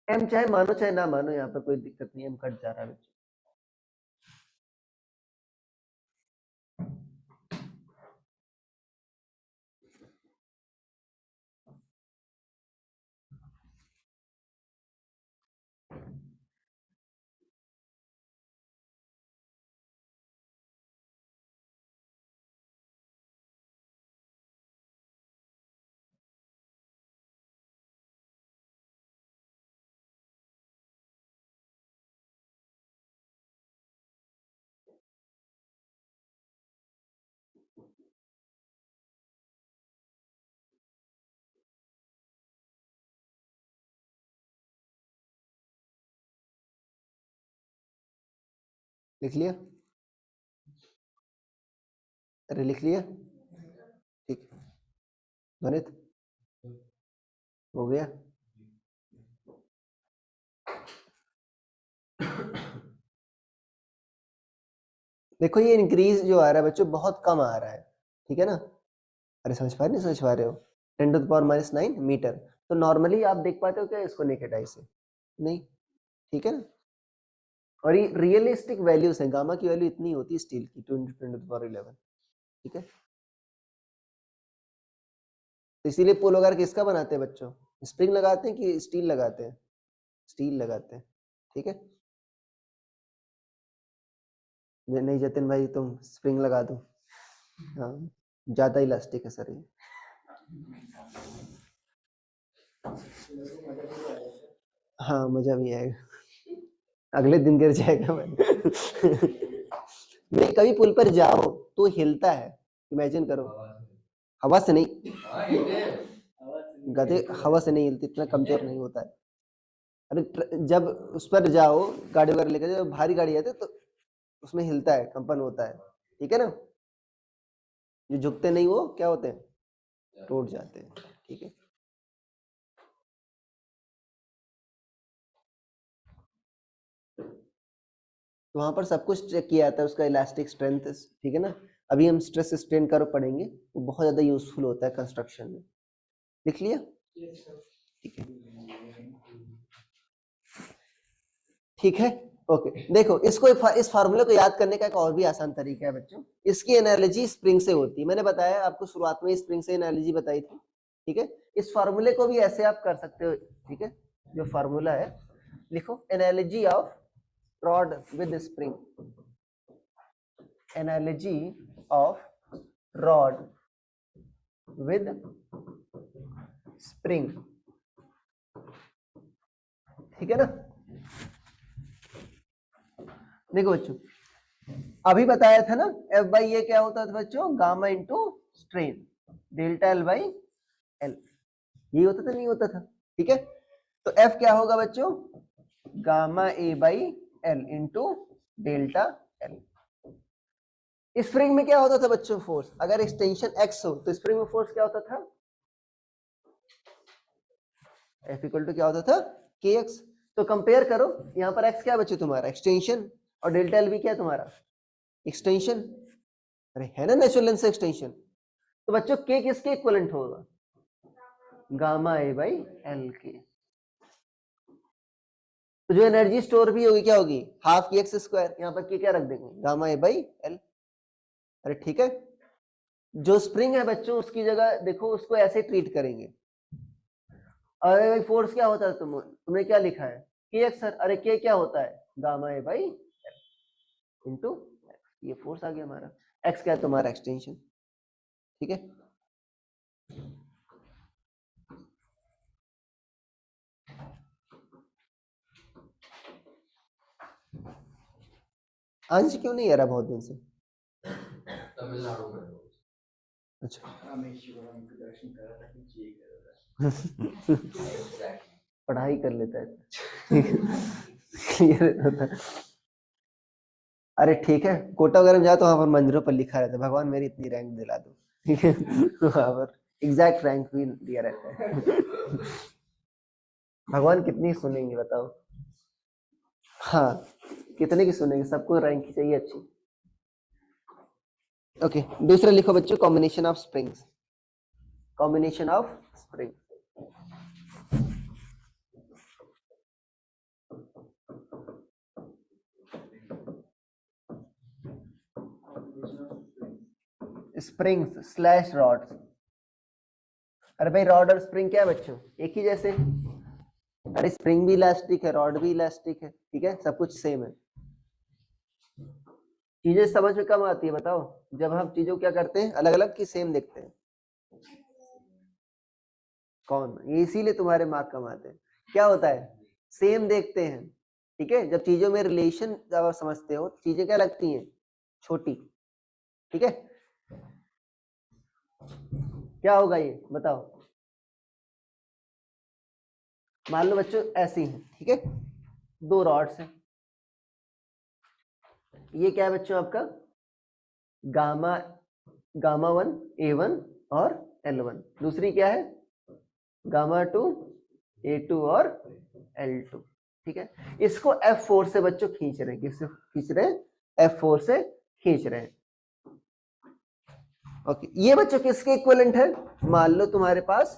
एम चाहे मानो चाहे ना मानो यहाँ पर कोई दिक्कत नहीं, एम कट जा रहा है बच्चों। लिख लिया, अरे लिख लिया, ठीक, गणित हो गया। देखो ये इंक्रीज जो आ रहा है बच्चों बहुत कम आ रहा है, ठीक है ना। अरे समझ पा रहे नहीं समझ पा रहे हो, 10 to the power minus 9 metre, तो नॉर्मली आप देख पाते हो क्या इसको नेकेड आई से, नहीं, ठीक है ना। और ये रियलिस्टिक वैल्यूज है, गामा की वैल्यू इतनी होती है स्टील की 2 इंटू 10 टू द पावर 11, ठीक है। तो इसीलिए पोल वगैरह किसका बनाते हैं बच्चों, स्प्रिंग लगाते हैं कि स्टील लगाते हैं, स्टील लगाते हैं, ठीक है। नहीं जतिन भाई तुम स्प्रिंग लगा दो, हाँ ज्यादा इलास्टिक है सर ये। हाँ मजा भी आएगा, अगले दिन गिर जाएगा मैं। नहीं कभी पुल पर जाओ तो हिलता है, इमेजिन करो, हवा से नहीं, गधे हवा से नहीं हिलती, इतना कमजोर नहीं होता है। अरे जब उस पर जाओ गाड़ी वगैरह लेकर, जब भारी गाड़ी आती है तो उसमें हिलता है, कंपन होता है, ठीक है ना। जो झुकते नहीं वो क्या होते हैं, टूट जाते हैं, ठीक है। तो वहां पर सब कुछ चेक किया जाता है, उसका इलास्टिक स्ट्रेंथ, ठीक है ना। अभी हम स्ट्रेस स्ट्रेन कर्व पढ़ेंगे, वो बहुत ज्यादा यूजफुल होता है कंस्ट्रक्शन में। लिख लिया, ठीक है, ठीक है, ओके। देखो इसको इस फार्मूले को याद करने का एक और भी आसान तरीका है बच्चों, इसकी एनालॉजी स्प्रिंग से होती है, मैंने बताया आपको शुरुआत में स्प्रिंग से एनालॉजी बताई थी, ठीक है। इस फार्मूले को भी ऐसे आप कर सकते हो, ठीक है। जो फार्मूला है लिखो, analogy of rod with spring, analogy of rod with spring, ठीक है ना। देखो बच्चों, अभी बताया था ना एफ बाई ए क्या होता था बच्चों, gamma into strain delta L by L, ये होता था नहीं होता था, ठीक है। तो एफ क्या होगा बच्चों, gamma A by L into delta L. Spring में क्या होता था बच्चों, फोर्स, अगर एक्सटेंशन एक्स हो तो स्प्रिंग में फोर्स क्या होता था, एफ इक्वल टू क्या होता था, के एक्स। तो कंपेयर करो, यहाँ पर एक्स क्या बच्चों तुम्हारा एक्सटेंशन, और डेल्टा एल भी क्या तुम्हारा एक्सटेंशन, अरे है ना नेचुरल लेंथ से एक्सटेंशन। तो बच्चों के किसके इक्विवेलेंट होगा, गामा ए बाई एल के। तो जो एनर्जी स्टोर भी होगी क्या होगी, हाफ की एक्स स्क्वायर, यहाँ पर के क्या रख देंगे, गामा ए बाई एल। अरे ठीक है, जो स्प्रिंग है बच्चों उसकी जगह देखो उसको ऐसे ट्रीट करेंगे। अरे भाई फोर्स क्या होता है, तुमने क्या लिखा है, के एक्स सर, अरे के क्या होता है, gamma A by L into X, ये फोर्स आ गया हमारा, एक्स क्या है तुम्हारा एक्सटेंशन, ठीक है। अंश क्यों नहीं आ रहा बहुत दिन से, तमिलनाडु में हो। अच्छा रामेश्वरम के दर्शन कर रहा था कि ये कर रहा है। पढ़ाई कर लेता है क्लियर होता है। अरे ठीक है, कोटा वगैरह में जाओ तो वहां पर मंदिरों पर लिखा रहता है भगवान मेरी इतनी रैंक दिला दो, ठीक है वहां पर एग्जैक्ट रैंक भी दिया रहता है भगवान कितनी सुनेंगे बताओ, हाँ कितने की सुनेंगे, सबको रैंक ही चाहिए अच्छी। ओके दूसरा लिखो बच्चों, combination of springs, combination of spring. Springs slash rods, अरे भाई रॉड और स्प्रिंग क्या है बच्चों, एक ही जैसे, अरे स्प्रिंग भी इलास्टिक है, रॉड भी इलास्टिक है, ठीक है, सब कुछ सेम है। चीजें समझ में कम आती है बताओ, जब हम चीजों क्या करते हैं अलग अलग की सेम देखते हैं। कौन, ये इसीलिए तुम्हारे मार्क कम आते हैं, क्या होता है सेम देखते हैं, ठीक है। जब चीजों में रिलेशन जब आप समझते हो चीजें क्या लगती हैं छोटी, ठीक है। क्या होगा ये बताओ, मान लो बच्चों ऐसी है, ठीक है, दो रॉड्स हैं, ये क्या है बच्चों आपका गामा, गामा वन A1 और L1, दूसरी क्या है गामा टू A2 और L2, ठीक है। इसको F4 से बच्चों खींच रहे हैं, किससे खींच रहे हैं, F4 से खींच रहे हैं। ओके ये बच्चों किसके इक्विवेलेंट है, मान लो तुम्हारे पास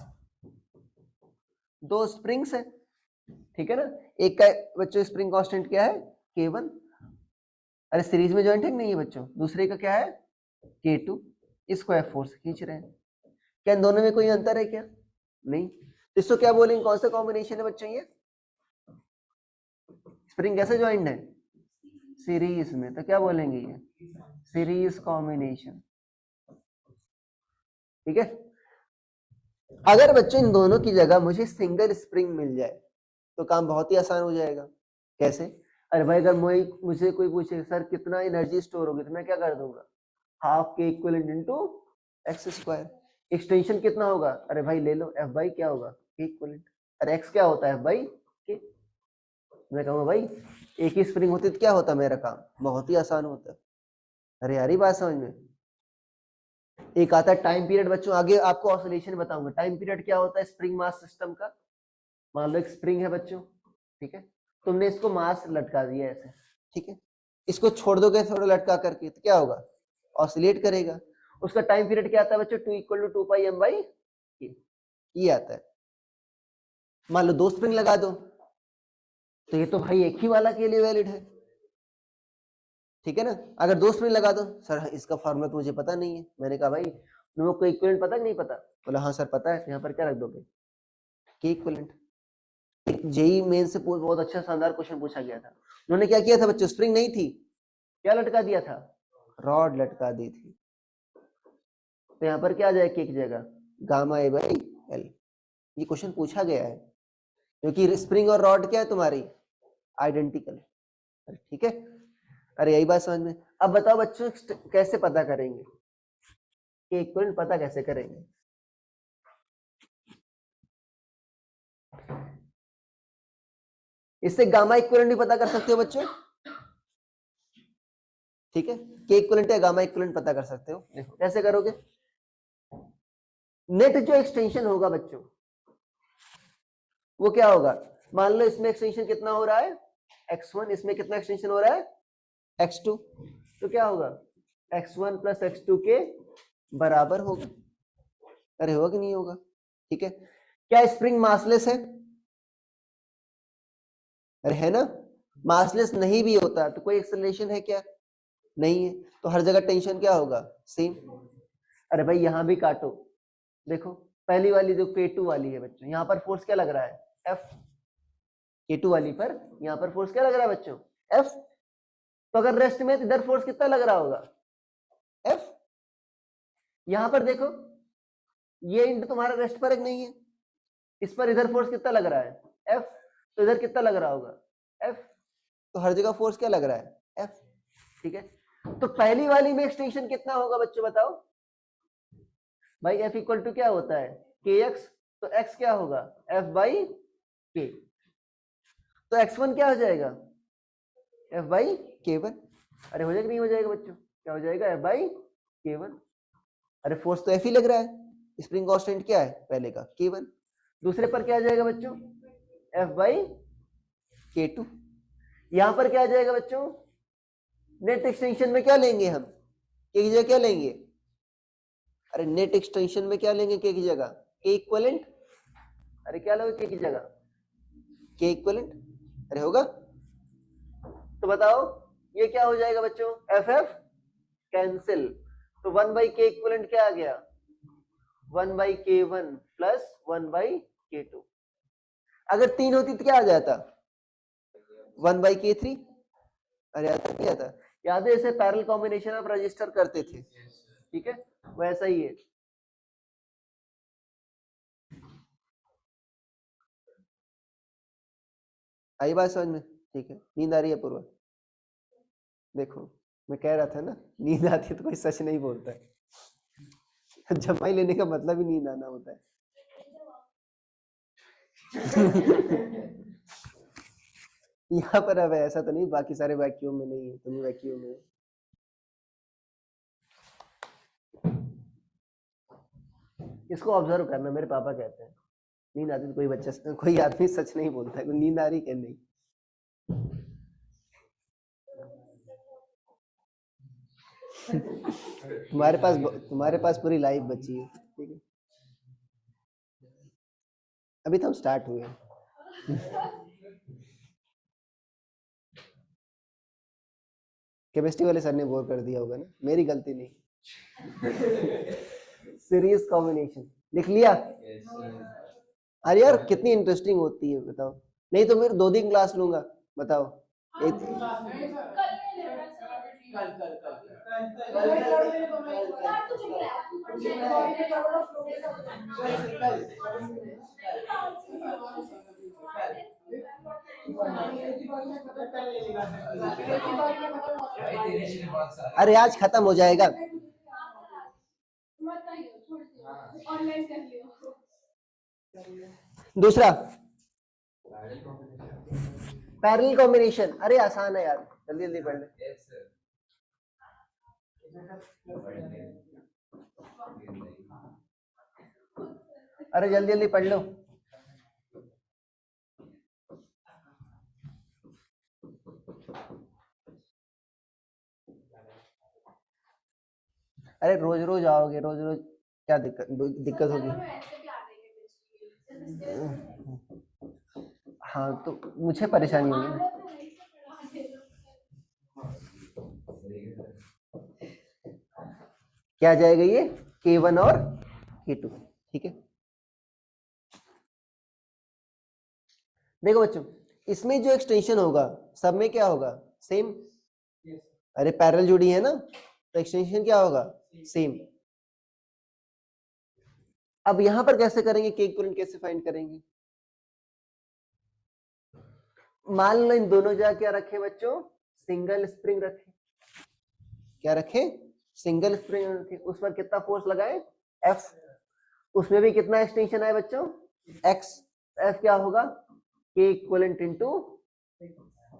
दो स्प्रिंग्स है, ठीक है ना, एक का बच्चों स्प्रिंग कांस्टेंट क्या है K1, अरे सीरीज में ज्वाइंट है नहीं है बच्चों, दूसरे का क्या है K2, इसको F4 से खींच रहे हैं, क्या इन दोनों में कोई अंतर है क्या, नहीं। तो इसको क्या बोलेंगे, कौन सा कॉम्बिनेशन है बच्चों, ये स्प्रिंग कैसे ज्वाइंट है सीरीज में, तो क्या बोलेंगे ये सीरीज कॉम्बिनेशन, ठीक है। अगर बच्चों इन दोनों की जगह मुझे सिंगल स्प्रिंग मिल जाए तो काम बहुत ही आसान हो जाएगा, कैसे, अरे भाई अगर मुझे कोई पूछे सर कितना एनर्जी स्टोर होगी तो मैं क्या कर दूंगा, हाफ के equivalent into x square, extension कितना होगा, अरे भाई ले लो एफ बाई क्या होगा के इक्विवेलेंट, अरे एक्स क्या होता है एफ बाई के, मैं कहूँगा भाई एक ही स्प्रिंग होती तो क्या होता मेरा काम, बहुत ही आसान होता। अरे यार बात समझ में, एक आता है टाइम पीरियड बच्चों, आगे आपको ऑसिलेशन बताऊंगा, टाइम पीरियड क्या होता है स्प्रिंग मास सिस्टम का। मान लो एक स्प्रिंग है बच्चों, ठीक है, तुमने इसको मास लटका दिया ऐसे, ठीक है, इसको छोड़ दोगे थोड़ा लटका करके तो क्या होगा ऑसिलेट करेगा, उसका टाइम पीरियड क्या आता है बच्चों, 2 = 2 पाई m/k, ये आता है। मान लो दो स्प्रिंग लगा दो तो ये तो भाई एक ही वाला के लिए वैलिड है, ठीक है ना। अगर दो स्प्रिंग लगा दो, सर इसका फॉर्मूला तो मुझे पता नहीं है, मैंने कहा भाई तुम लोग को इक्विवेलेंट पता कि नहीं पता, बोला हाँ सर पता है, तो यहाँ पर क्या रख दोगे के इक्विवेलेंट। जेई मेन से बहुत अच्छा शानदार क्वेश्चन पूछा गया था, उन्होंने क्या किया था बच्चों, स्प्रिंग नहीं थी, क्या लटका दिया था, रॉड लटका दी थी, तो यहाँ पर क्या आ जाए के की जगह गामा ए बाई एल। ये क्वेश्चन पूछा गया है क्योंकि स्प्रिंग और रॉड क्या है तुम्हारी आइडेंटिकल। ठीक है, अरे यही बात समझ में। अब बताओ बच्चों कैसे पता करेंगे कि इक्विवेलेंट पता कैसे करेंगे। इससे गामा इक्विवेलेंट भी पता कर सकते हो बच्चों। ठीक है, के इक्विवेलेंट या गामा इक्विवेलेंट पता कर सकते हो। देखो कैसे करोगे। नेट जो एक्सटेंशन होगा बच्चों वो क्या होगा। मान लो इसमें एक्सटेंशन कितना हो रहा है x1, इसमें कितना एक्सटेंशन हो रहा है x2, तो क्या होगा x1 प्लस x2 के बराबर होगा। अरे होगा कि नहीं होगा। ठीक है, क्या स्प्रिंग मासलेस है। अरे है ना, मासलेस नहीं भी होता तो कोई एक्सेलरेशन है क्या, नहीं है, तो हर जगह टेंशन क्या होगा सेम। अरे भाई यहां भी काटो, देखो पहली वाली जो K2 वाली है बच्चों, यहां पर फोर्स क्या लग रहा है F। K2 वाली पर यहां पर फोर्स क्या लग रहा है बच्चों F। तो अगर रेस्ट में इधर फोर्स कितना लग रहा होगा F। यहां पर देखो ये इंड तुम्हारा रेस्ट पर एक नहीं है, इस पर इधर फोर्स कितना लग रहा है F, तो इधर कितना लग रहा होगा F, तो हर जगह फोर्स क्या लग रहा है F। ठीक है, तो पहली वाली में एक्सटेंशन कितना होगा बच्चों बताओ भाई। F इक्वल टू क्या होता है kx, तो x क्या होगा F बाई k, तो x1 क्या हो जाएगा F बाई k1। अरे हो जाएगा नहीं हो जाएगा बच्चों, क्या हो जाएगा F बाई k1। अरे फोर्स तो F ही लग रहा है, स्प्रिंग कांस्टेंट क्या है पहले का k1, दूसरे पर क्या आ जाएगा बच्चों F बाई k2। यहां पर क्या आ जाएगा बच्चों, नेट एक्सटेंशन में क्या लेंगे हम k की जगह क्या लेंगे। अरे नेट एक्सटेंशन में क्या लेंगे k की जगह k इक्विवेलेंट। अरे क्या लोगे k की जगह k इक्विवेलेंट। अरे होगा, तो बताओ ये क्या हो जाएगा बच्चों FF कैंसिल, तो 1 बाई k इक्विवेलेंट क्या आ गया 1 by k1 plus 1 by k2। अगर 3 होती तो क्या आ जाता 1 बाई k3। अरे आता नहीं आता, याद है इसे पैरेलल कॉम्बिनेशन ऑफ रजिस्टर करते थे। ठीक है, वैसा ही है। आई बात समझ में। ठीक है, नींद आ रही है पूर्व। देखो मैं कह रहा था ना नींद आती है तो कोई सच नहीं बोलता है। जमाई लेने का मतलब ही नींद आना होता है। यहाँ पर अब ऐसा तो नहीं, बाकी सारे वैक्यूम में नहीं है, तुम वैक्यूम में। इसको ऑब्जर्व करना, मेरे पापा कहते हैं नींद आती तो कोई बच्चा कोई आदमी सच नहीं बोलता है, नींद आ रही क्या नहीं। तुम्हारे पास पूरी लाइफ बची है। ठीक है, अभी तो हम स्टार्ट हुए हैं। केमिस्ट्री वाले सर ने बोर कर दिया होगा ना, मेरी गलती नहीं। सीरीज कॉम्बिनेशन लिख लिया। अरे यार कितनी इंटरेस्टिंग होती है बताओ, नहीं तो फिर 2 दिन क्लास लूंगा बताओ। अरे आज खत्म हो जाएगा। दूसरा पैरेलल कॉम्बिनेशन, अरे आसान है यार, जल्दी जल्दी पढ़ ले। अरे जल्दी जल्दी पढ़ लो। अरे रोज रोज आओगे, रोज रोज क्या दिक्कत होगी। हाँ तो मुझे परेशानी होगी ना। क्या जाएगा ये K1 और K2। ठीक है, देखो बच्चों इसमें जो एक्सटेंशन होगा सब में क्या होगा सेम। अरे पैरेलल जुड़ी है ना, तो एक्सटेंशन क्या होगा सेम। अब यहां पर कैसे करेंगे, के इक्विवेलेंट कैसे फाइंड करेंगे? मान लो इन दोनों जगह क्या रखे बच्चों, सिंगल स्प्रिंग रखे। क्या रखे? सिंगल स्प्रिंग रखे। उस पर कितना फोर्स लगाए? F। उसमें भी कितना एक्सटेंशन है बच्चों? X। F क्या होगा? K equivalent into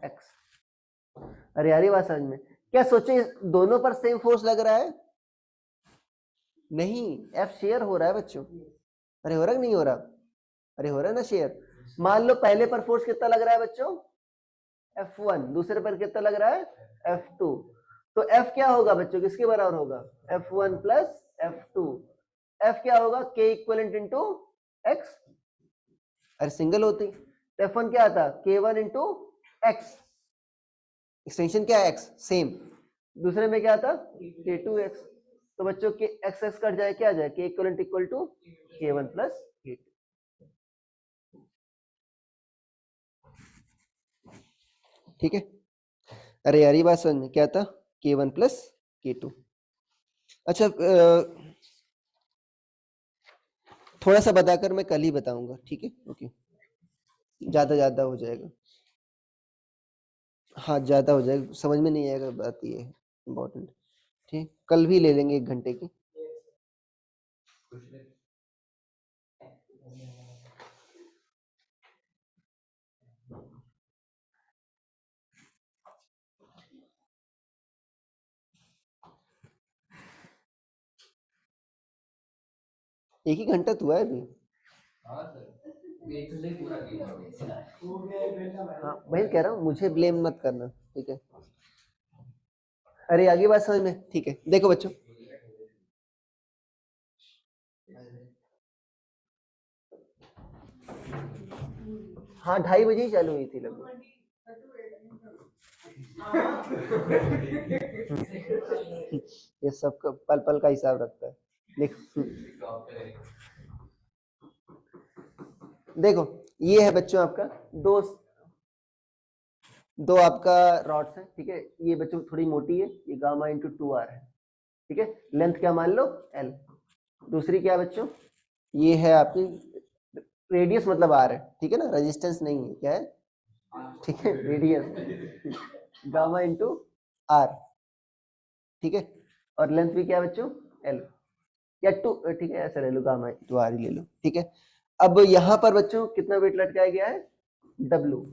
X। अरे यार ये बात समझ में क्या सोचे, दोनों पर सेम फोर्स लग रहा है? नहीं, F शेयर हो रहा है बच्चों। अरे हो रहा है नहीं हो रहा? अरे हो रहा है ना शेयर। मान लो पहले पर फोर्स कितना लग रहा है बच्चों? F1। दूसरे पर कितना लग रहा है? F2। तो F क्या होगा बच्चों, किसके बराबर होगा? F1 plus F2। F क्या होगा? K equivalent into X। अरे सिंगल होती तो F1 क्या आता? K1 into X। एक्सटेंशन क्या है? X same. दूसरे में क्या आता? K2X। तो बच्चों के एक्स एक्स कट जाए, क्या आ जाए? K equivalent equal to K1 plus K2। ठीक है? अरे यार ये बात समझ में क्या था? K1 plus K2। अच्छा थोड़ा सा बताकर मैं कल ही बताऊंगा, ठीक है? ओके, ज्यादा हो जाएगा। हाँ ज्यादा हो जाएगा, समझ में नहीं आएगा, बात ये है इम्पोर्टेंट। ठीक, कल भी ले लेंगे 1 घंटे की। एक ही घंटा तो हुआ है अभी। हाँ सर, 1 घंटे पूरा किया हाँ मैं कह रहा हूँ, मुझे ब्लेम मत करना, ठीक है? अरे आगे बात समझ में, ठीक है? देखो बच्चों, हाँ 2:30 बजे ही चालू हुई थी लगभग। ये सबका पल पल का हिसाब रखता है। देखो ये है बच्चों आपका दो आपका रॉड्स है, ठीक है? ये बच्चों थोड़ी मोटी है, ये गामा इंटू 2R है, ठीक है? लेंथ क्या मान लो? L। दूसरी क्या बच्चों? ये है आपकी रेडियस, मतलब R है, ठीक है ना? रेजिस्टेंस नहीं है, क्या है? ठीक है, रेडियस गामा इंटू R, ठीक है? और लेंथ भी क्या है बच्चों? L या 2, ठीक है? ऐसा ले लो, गामा इंटू R ही ले लो, ठीक है? अब यहां पर बच्चों कितना वेट लटकाया गया है? W।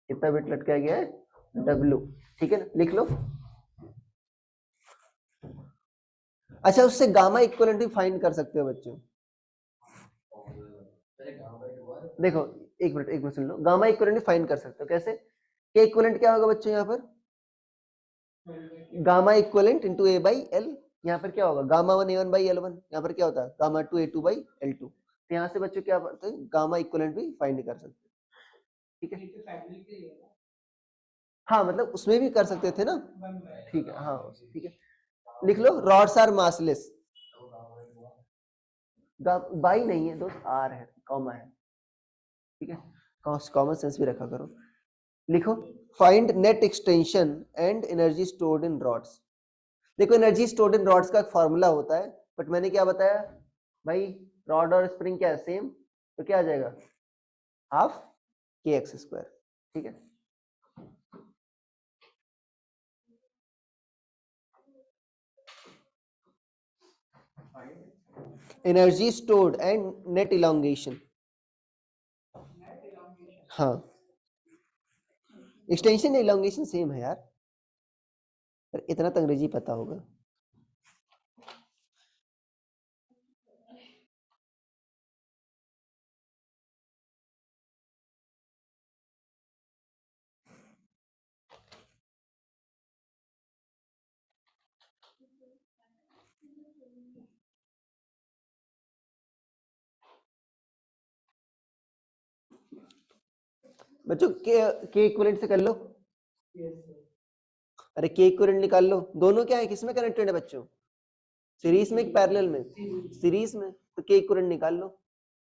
कितना वेट लटकाया गया है? W, ठीक है ना? लिख लो। अच्छा उससे गामा इक्विवेलेंट भी फाइंड कर सकते हो बच्चों। देखो एक मिनट सुन लो, गामा इक्विवेलेंट भी फाइंड कर सकते हो कैसे? के इक्विवेलेंट क्या होगा बच्चों यहाँ पर? Gamma equivalent into A by L। यहाँ पर क्या होगा? Gamma 1 A1 by L1। यहाँ पर क्या होता है? Gamma 2 A2 by L2। तो यहाँ से बच्चों क्या पढ़ते हैं? गामा इक्विवेलेंट भी फाइंड कर सकते हैं, ठीक है? हाँ मतलब उसमें भी कर सकते थे ना, ठीक है? हाँ ठीक है, लिख लो रॉड्स आर मासलेस। बाई नहीं है दोस्त, आर है, कॉमा है, ठीक है? कॉमन सेंस भी रखा करो। लिखो find net extension and energy stored in rods. देखो एनर्जी स्टोर्ड इन रॉड्स का एक फॉर्मूला होता है, बट मैंने क्या बताया भाई? रॉड और स्प्रिंग क्या है? सेम। तो क्या आ जाएगा? हाफ kx², ठीक है? Energy stored and net elongation. हाँ एक्सटेंशन इलॉन्गेशन सेम है यार, पर इतना तो अंग्रेजी पता होगा। बच्चों के इक्विवेलेंट से कर लो। अरे के इक्विवेलेंट निकाल लो। दोनों क्या है, किसमें कनेक्टेड है बच्चों? सीरीज में कि पैरेलल में? सीरीज में। तो के इक्विवेलेंट निकाल लो।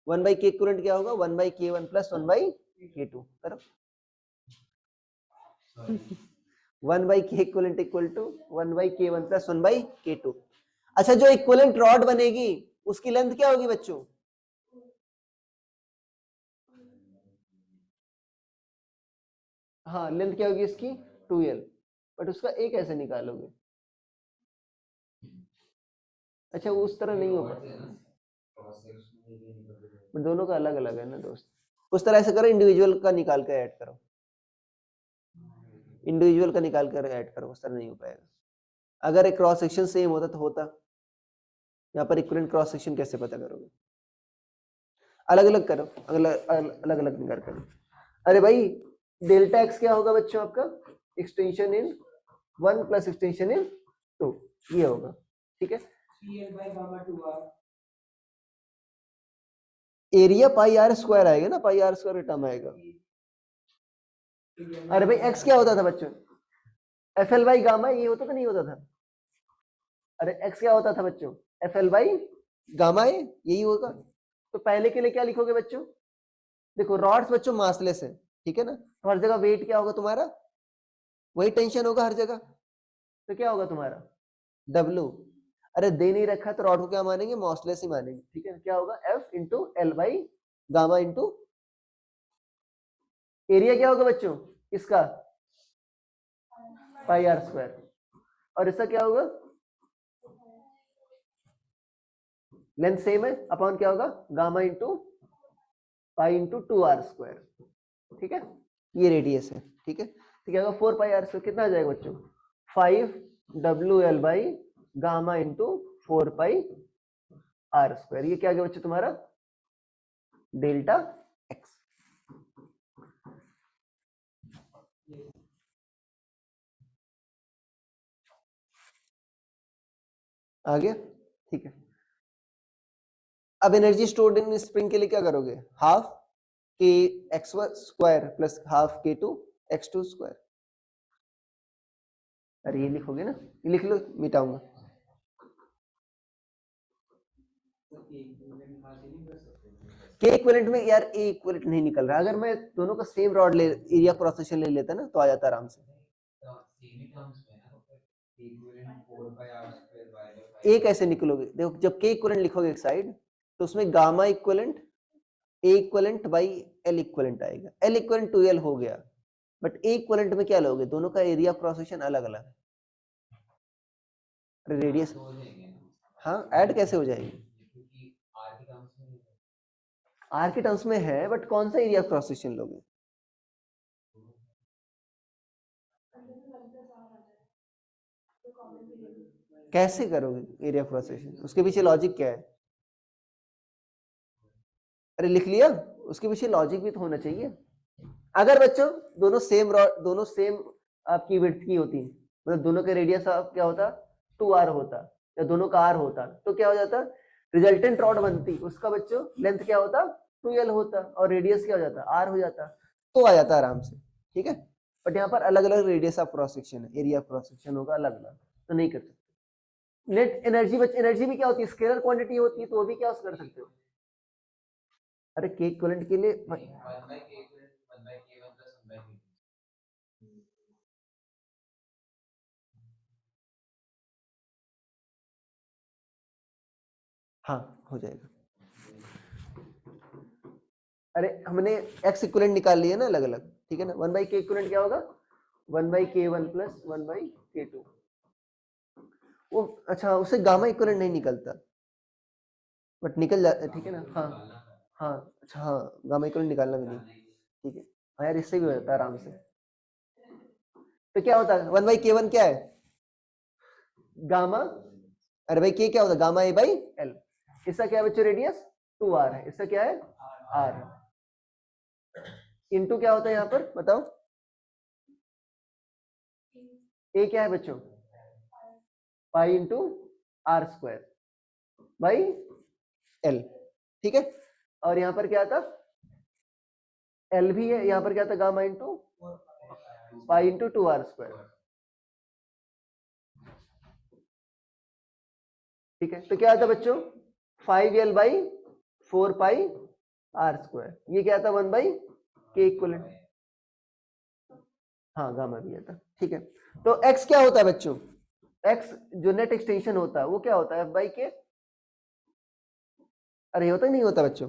1 बाई के इक्विवेलेंट क्या होगा? 1 by K1 plus 1 by K2। करो 1 by K equivalent equal to 1 by K1 plus 1 by K2। अच्छा, जो इक्विवेलेंट रॉड बनेगी उसकी लेंथ क्या होगी बच्चों? हाँ, लेंथ क्या होगी इसकी? 2l। बट उसका ए कैसे निकालोगे? अच्छा, वो उस तरह नहीं होगा, बट दोनों का अलग अलग है ना दोस्त। उस तरह से करो, इंडिविजुअल का निकाल कर ऐड करो, इंडिविजुअल का निकाल कर ऐड करो, उस तरह नहीं हो पाएगा। अगर एक क्रॉस सेक्शन सेम होता तो होता। यहाँ पर इक्विवेलेंट क्रॉस सेक्शन कैसे पता करोगे? अलग अलग करो, अलग अलग निकाल करो। अरे भाई, डेल्टा एक्स क्या होगा बच्चों आपका? Extension in 1 plus extension in 2, ये होगा। ठीक है, एरिया पाई आर स्क्वायर आएगा ना, पाई आर स्क्वायर टर्म आएगा। अरे भाई, एक्स क्या होता था बच्चों? एफ एल बाई गामा, ये होता था नहीं होता था? अरे एक्स क्या होता था बच्चों? F L by gamma A, यही होगा। तो पहले के लिए क्या लिखोगे बच्चों? देखो, रॉड्स बच्चों मासलेस है, ठीक है ना, तो हर जगह वेट क्या होगा तुम्हारा? वही टेंशन होगा हर जगह, तो क्या होगा तुम्हारा? डब्ल्यू। अरे दे नहीं रखा तो रॉड को क्या मानेंगे? मॉसलेस ही मानेंगे। ठीक है, क्या होगा? F into L by gamma into area क्या होगा बच्चों इसका? पाई आर स्क्वायर। और इसका क्या होगा? लेंथ सेम है, अपॉन क्या होगा? Gamma into pi into 2r square. ठीक है, ये रेडियस है। ठीक है, तो क्या होगा? 4 पाई आर स्क्वायर कितना आ जाएगा बच्चों? 5 WL by gamma into 4 pi R square. ये क्या आ गया बच्चों तुम्हारा? Delta x. आ गया? ठीक है, अब एनर्जी स्टोर्ड इन स्प्रिंग के लिए क्या करोगे? हाफ के एक्स स्क्वायर प्लस हाफ के टू एक्स टू स्क्वायर। अरे ये लिखोगे ना, ये लिख लो, मिटाऊंगा। के इक्विवेलेंट में यार ए इक्विवेलेंट नहीं निकल रहा। अगर मैं दोनों का सेम रॉड ले, एरिया क्रॉस सेक्शन ले लेता ना, तो आ जाता आराम से। ए कैसे निकलोगे? देखो, जब के इक्विवेलेंट लिखोगे एक साइड, तो उसमें gamma equivalent A equivalent by L equivalent आएगा। एल इक्विवेलेंट टू एल हो गया, बट ए इक्विवेलेंट में क्या लोगे? दोनों का एरिया क्रॉस सेक्शन अलग अलग है। रेडियस, हाँ, ऐड कैसे हो जाएगी? आर के टर्म्स में है, बट कौन सा एरिया क्रॉस सेक्शन लोगे? कैसे करोगे एरिया क्रॉस सेक्शन? उसके पीछे लॉजिक क्या है? अरे लिख लिया, उसके पीछे लॉजिक भी तो होना चाहिए। अगर बच्चों दोनों सेम रॉड, दोनों सेम आपकी विड्थ की होती, मतलब दोनों का रेडियस क्या होता? 2r होता, या दोनों का r होता, तो क्या हो जाता? रिजल्टेंट रॉड बनती, उसका बच्चों लेंथ क्या होता? 2l होता, और रेडियस क्या हो जाता? r हो जाता, तो आ जाता आराम से। ठीक है, बट यहाँ पर अलग अलग रेडियस ऑफ क्रॉस सेक्शन है, एरिया क्रॉस सेक्शन होगा अलग अलग, तो नहीं कर सकते। नेट एनर्जी, बच्चे एनर्जी भी क्या होती है? स्केलर क्वांटिटी होती है, तो वो भी क्या कर सकते हो? अरे के इक्विवेलेंट के लिए हाँ, हो जाएगा। अरे हमने एक्स इक्विवेलेंट निकाल लिया ना अलग अलग, ठीक है ना। 1 बाई के इक्विवेलेंट क्या होगा? 1 बाई के वन प्लस 1 बाई के टू। वो अच्छा, उससे गामा इक्विवेलेंट नहीं निकलता, बट निकल जाता, ठीक है ना। हाँ हाँ, अच्छा हाँ, गामा इक्विवेलेंट निकालना भी नहीं, ठीक है। हाँ यार, इससे भी हो जाता है आराम से। तो क्या होता है? 1 बाई के वन क्या है? गामा, अरे भाई के क्या होता है? Gamma A by L. इसका क्या है बच्चों? रेडियस 2r है, इसका क्या है? r। इनटू क्या होता है यहाँ पर बताओ? ए क्या है बच्चों? Pi into R square by L. ठीक है, और यहाँ पर क्या था? एल भी है, यहाँ पर क्या था? Gamma into pi into 2r square. ठीक है, तो क्या आता बच्चों? 5l by 4 pi R square. ये क्या था? 1 बाई के इक्विवेलेंट। हाँ, गामा भी आता। ठीक है, तो x क्या होता है बच्चों? एक्स जो नेट एक्सटेंशन होता है वो क्या होता है, एफ बाई के। अरे होता ही नहीं होता बच्चों,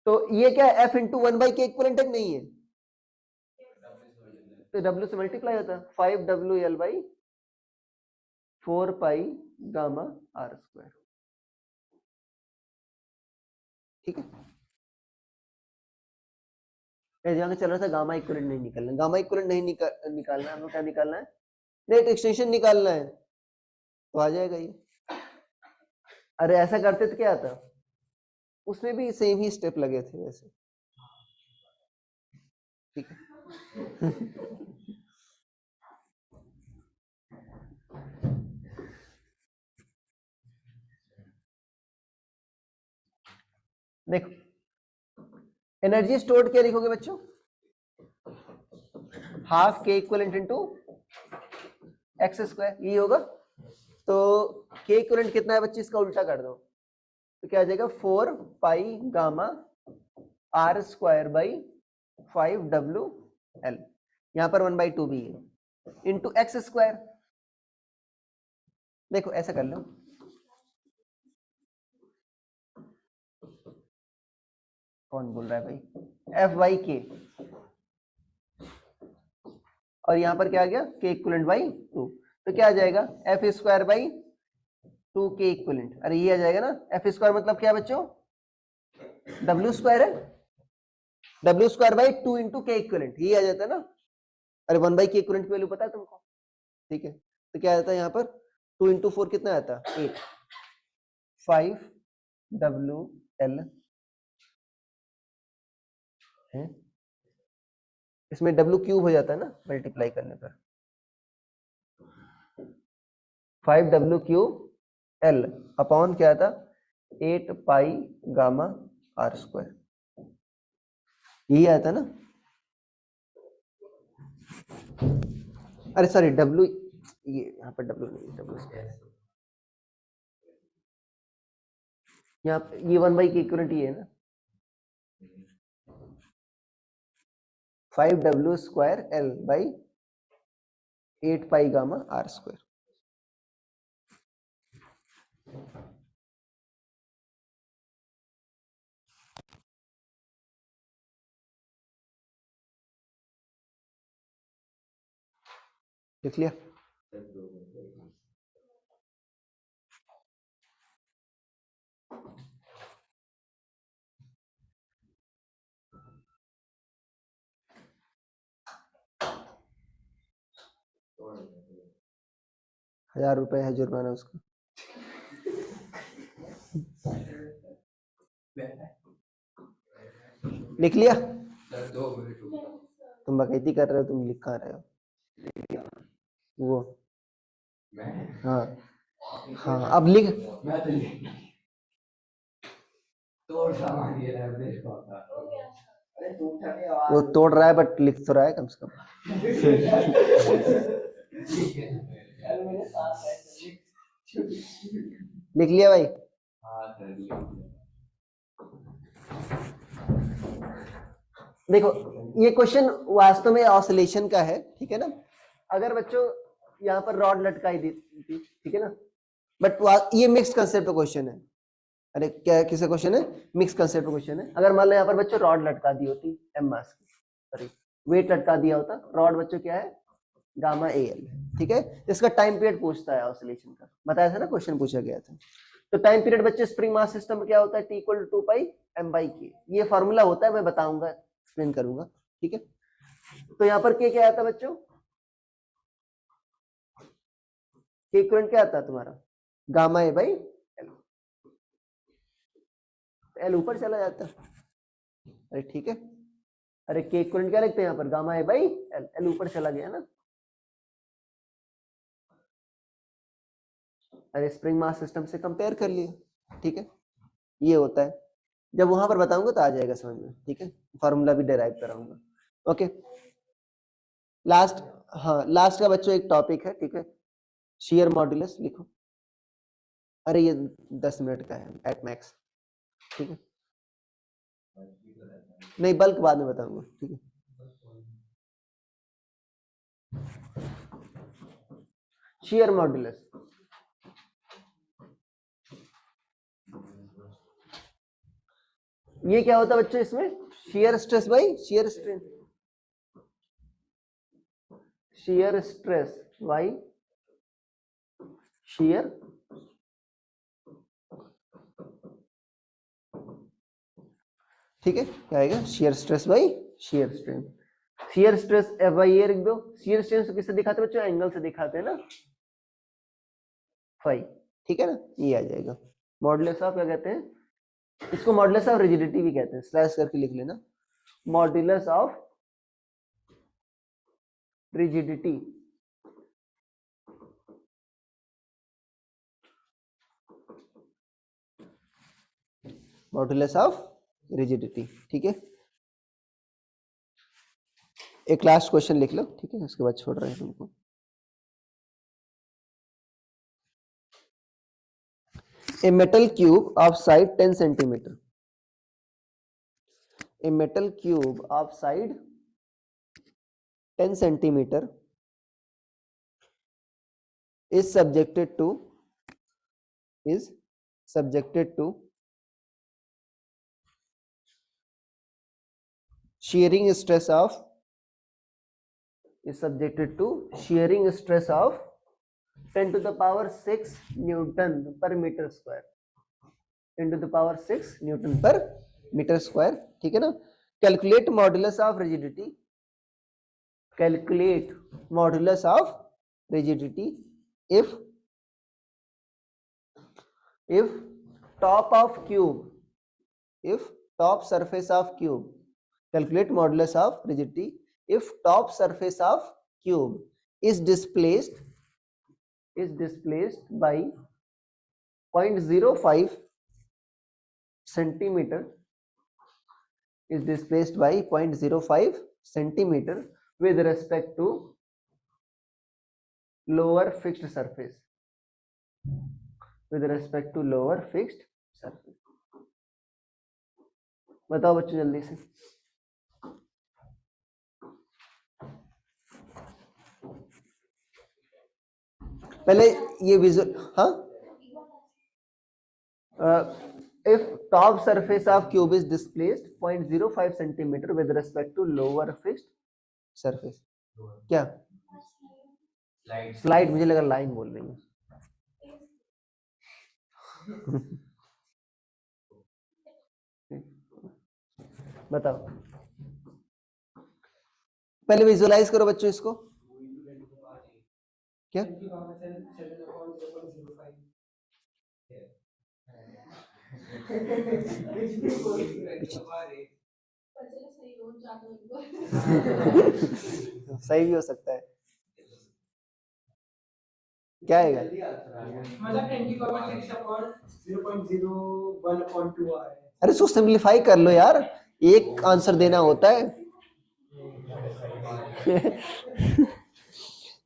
तो ये क्या है, एफ इंटू वन बाई के इक्वलेंट है कि नहीं है, तो डब्ल्यू से मल्टीप्लाई होता है, 5 WL by 4 pi gamma R square. ठीक है, यहाँ चल रहा था गामा इक्वलेंट नहीं निकालना, गामा इक्वलेंट नहीं निकालना है, हमें क्या निकालना है, नेट एक्सटेंशन निकालना है, तो आ जाएगा ये। अरे ऐसा करते तो क्या आता, उसमें भी सेम ही स्टेप लगे थे वैसे। ठीक है देखो एनर्जी स्टोर्ड क्या लिखोगे बच्चों, हाफ के इक्वलेंट इनटू एक्स स्क्वायर, ये होगा। तो के इक्वलेंट कितना है बच्चे, इसका उल्टा कर दो, तो क्या आ जाएगा 4 pi gamma R square by 5 WL, यहां पर 1/2 भी है, इंटू एक्स स्क्वायर। देखो ऐसा कर लो, कौन बोल रहा है भाई, एफ बाई के, और यहां पर क्या आ गया, के इक्वलेंट बाई 2, तो क्या आ जाएगा, एफ स्क्वायर बाई 2 के इक्वलेंट। अरे ये आ जाएगा ना, एफ स्क्वायर मतलब क्या बच्चों, डब्ल्यू स्क्वायर है, डब्ल्यू स्क्वायर बाई 2 इंटू के इक्वलेंट, ये आ जाता है ना। अरे 1 बाई के इक्वलेंट की वैल्यू पता है तुमको, ठीक है, तो क्या आता है यहाँ पर 2 इंटू 4 कितना आता है 8, 5 WL है, इसमें W क्यूब हो जाता है ना मल्टीप्लाई करने पर, 5W क्यूब L अपॉन क्या था 8 पाई गामा आर स्क्वायर, यही आता है ना। अरे सॉरी W, ये यहाँ पर W नहीं, W स्क्वायर यहाँ, ये 1 बाई के इक्वलेंट ये है ना, 5W square L by 8 pi gamma R square. लिख लिया, ₹1000 है जुर्माना उसका। लिख लिया, तुम बकैती कर रहे हो, तुम लिख कहाँ रहे हो वो, हाँ हाँ अब लिख, वो तोड़ रहा है बट लिख तो रहा है कम से कम। लिख लिया भाई, देखो ये क्वेश्चन वास्तव में ऑसिलेशन का है, ठीक है ना। अगर बच्चों यहाँ पर रॉड लटकाई दी थी, ठीक है ना, बट ये मिक्स कंसेप्ट क्वेश्चन है। अरे क्या किसे क्वेश्चन है, मिक्स कंसेप्ट क्वेश्चन है। अगर मान लो यहाँ पर बच्चों रॉड लटका दी होती एम मास की, सॉरी वेट लटका दिया होता, रॉड बच्चों क्या है गामा AL, ठीक है, इसका टाइम पीरियड पूछता है ऑसिलेशन का, बताया था ना क्वेश्चन पूछा गया था। तो टाइम पीरियड बच्चे स्प्रिंग मास सिस्टम में क्या होता है, T = 2 पाई m/k, ये फॉर्मूला होता है, मैं बताऊंगा एक्सप्लेन करूंगा, ठीक है। तो यहाँ पर क्या आता है बच्चों, के इक्विवेलेंट क्या आता है तुम्हारा गामा A/L, L ऊपर चला जाता है, अरे ठीक है, अरे के इक्विवेलेंट क्या लिखते हैं यहाँ पर गामा A/L, L ऊपर चला गया ना। अरे स्प्रिंग मास सिस्टम से कंपेयर कर लिए, ठीक है, ये होता है। जब वहां पर बताऊंगा तो आ जाएगा समझ में, ठीक है, फॉर्मूला भी डिराइव कराऊंगा। ओके लास्ट, हाँ लास्ट का बच्चों एक टॉपिक है, ठीक है, शेयर मॉड्यूलस लिखो। अरे ये 10 मिनट का है एट मैक्स, ठीक है, नहीं बल्क बाद में बताऊंगा, ठीक है। Shear modulus. ये क्या होता है बच्चों इसमें? Shear stress by shear strain, shear stress by shear, ठीक है, क्या आएगा? Shear stress by shear strain. Shear stress F by A लिख दो। शियर स्ट्रेन किससे दिखाते हैं बच्चों? एंगल से दिखाते हैं ना, फाई, ठीक है ना, ये आ जाएगा। मॉडुलस ऑफ क्या कहते हैं इसको? मॉडुलस ऑफ रिजिडिटी भी कहते हैं, स्लैश करके लिख लेना, modulus of rigidity. Modulus of rigidity, ठीक है। एक लास्ट क्वेश्चन लिख लो, ठीक है, उसके बाद छोड़ रहे हैं तुमको। A metal cube of side 10 centimeter. A metal cube of side 10 centimeter is subjected to shearing stress of 10 to the power 6 Newton per meter square, 10 to the power 6 Newton per meter square, ठीक है ना। Calculate modulus of rigidity, calculate modulus of rigidity if top of cube, if top surface of cube, calculate modulus of rigidity if top surface of cube is displaced by 0.05 centimeter, is displaced by 0.05 centimeter with respect to lower fixed surface, with respect to lower fixed surface। बताओ बच्चों जल्दी से। पहले ये विजुअल, हाँ, if top surface of cube is displaced 0.05 centimeter with respect to lower fixed surface, क्या स्लाइड? मुझे लगा लाइन बोल रही हूँ। बताओ, पहले विजुअलाइज करो बच्चों इसको। क्या सही भी हो सकता है, क्या आएगा? अरे इसको सिंप्लीफाई कर लो यार, एक आंसर देना होता है।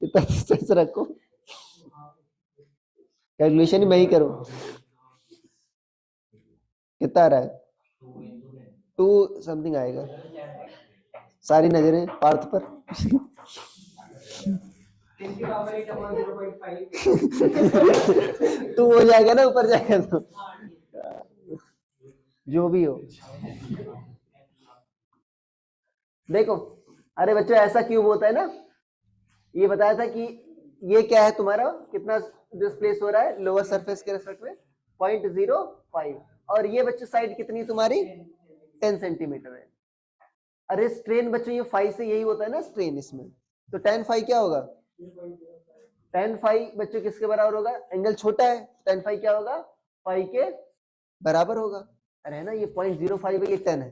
इतना स्ट्रेस रखो, कैलकुलेशन ही मैं ही करूं। कितना आ रहा है? 2 समथिंग आएगा। सारी नजरें पार्थ पर। 2 हो जाएगा ना, ऊपर जाएगा तो जो भी हो। देखो, अरे बच्चों ऐसा क्यूब होता है ना, ये बताया था कि ये क्या है तुम्हारा, कितना डिस्प्लेस हो रहा है लोअर सरफेस के रेस्पेक्ट में? 0.05। और ये बच्चों साइड कितनी तुम्हारी? 10 सेंटीमीटर है। अरे स्ट्रेन बच्चों ये फाई से यही होता है ना स्ट्रेन इसमें, तो tan फाई क्या होगा? tan फाई बच्चों किसके बराबर होगा? एंगल छोटा है, tan फाई क्या होगा? फाई के बराबर होगा। अरे है ना, ये 0.05 बाई 10 है,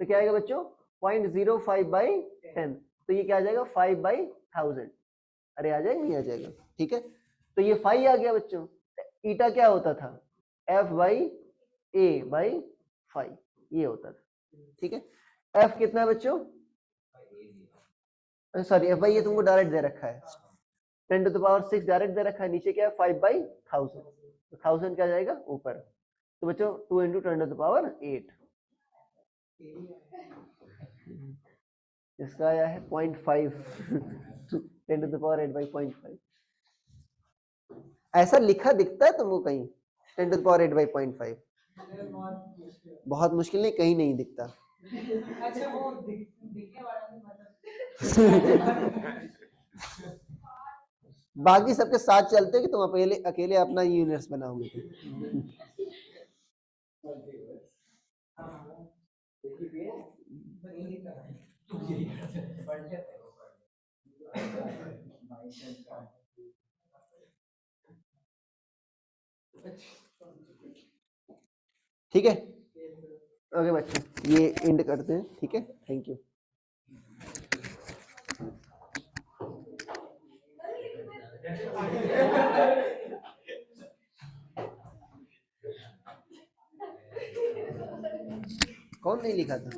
तो क्या आएगा बच्चों? 0.05 बाई 10, तो ये क्या आ जाएगा? 5/1000। अरे आ जाएगा, नहीं आ जाएगा? ठीक है, तो ये फाई आ गया बच्चों। ईटा क्या होता था? F/A/फाई, ये होता था, ठीक है। एफ कितना है बच्चों? सॉरी, F/A तुमको डायरेक्ट दे रखा है, 10 to the power 6 डायरेक्ट दे रखा है, नीचे क्या है? 5/1000, तो 1000 क्या जाएगा ऊपर, तो बच्चों 2 × 10 to the power 8, इसका आया है 0.5 10 to the power 8/0.5। ऐसा लिखा दिखता है तुमको कहीं 10 to the power 8 by 0.5? बहुत मुश्किल नहीं, कहीं नहीं दिखता। अच्छा वो दिखने वाला नहीं मतलब बाकी सबके साथ चलते कि तुम अकेले अकेले अपना यूनिवर्स बनाओगे। ठीक है, ओके बच्चों, ये एंड करते हैं। ठीक है, थैंक यू। कौन नहीं लिखा था?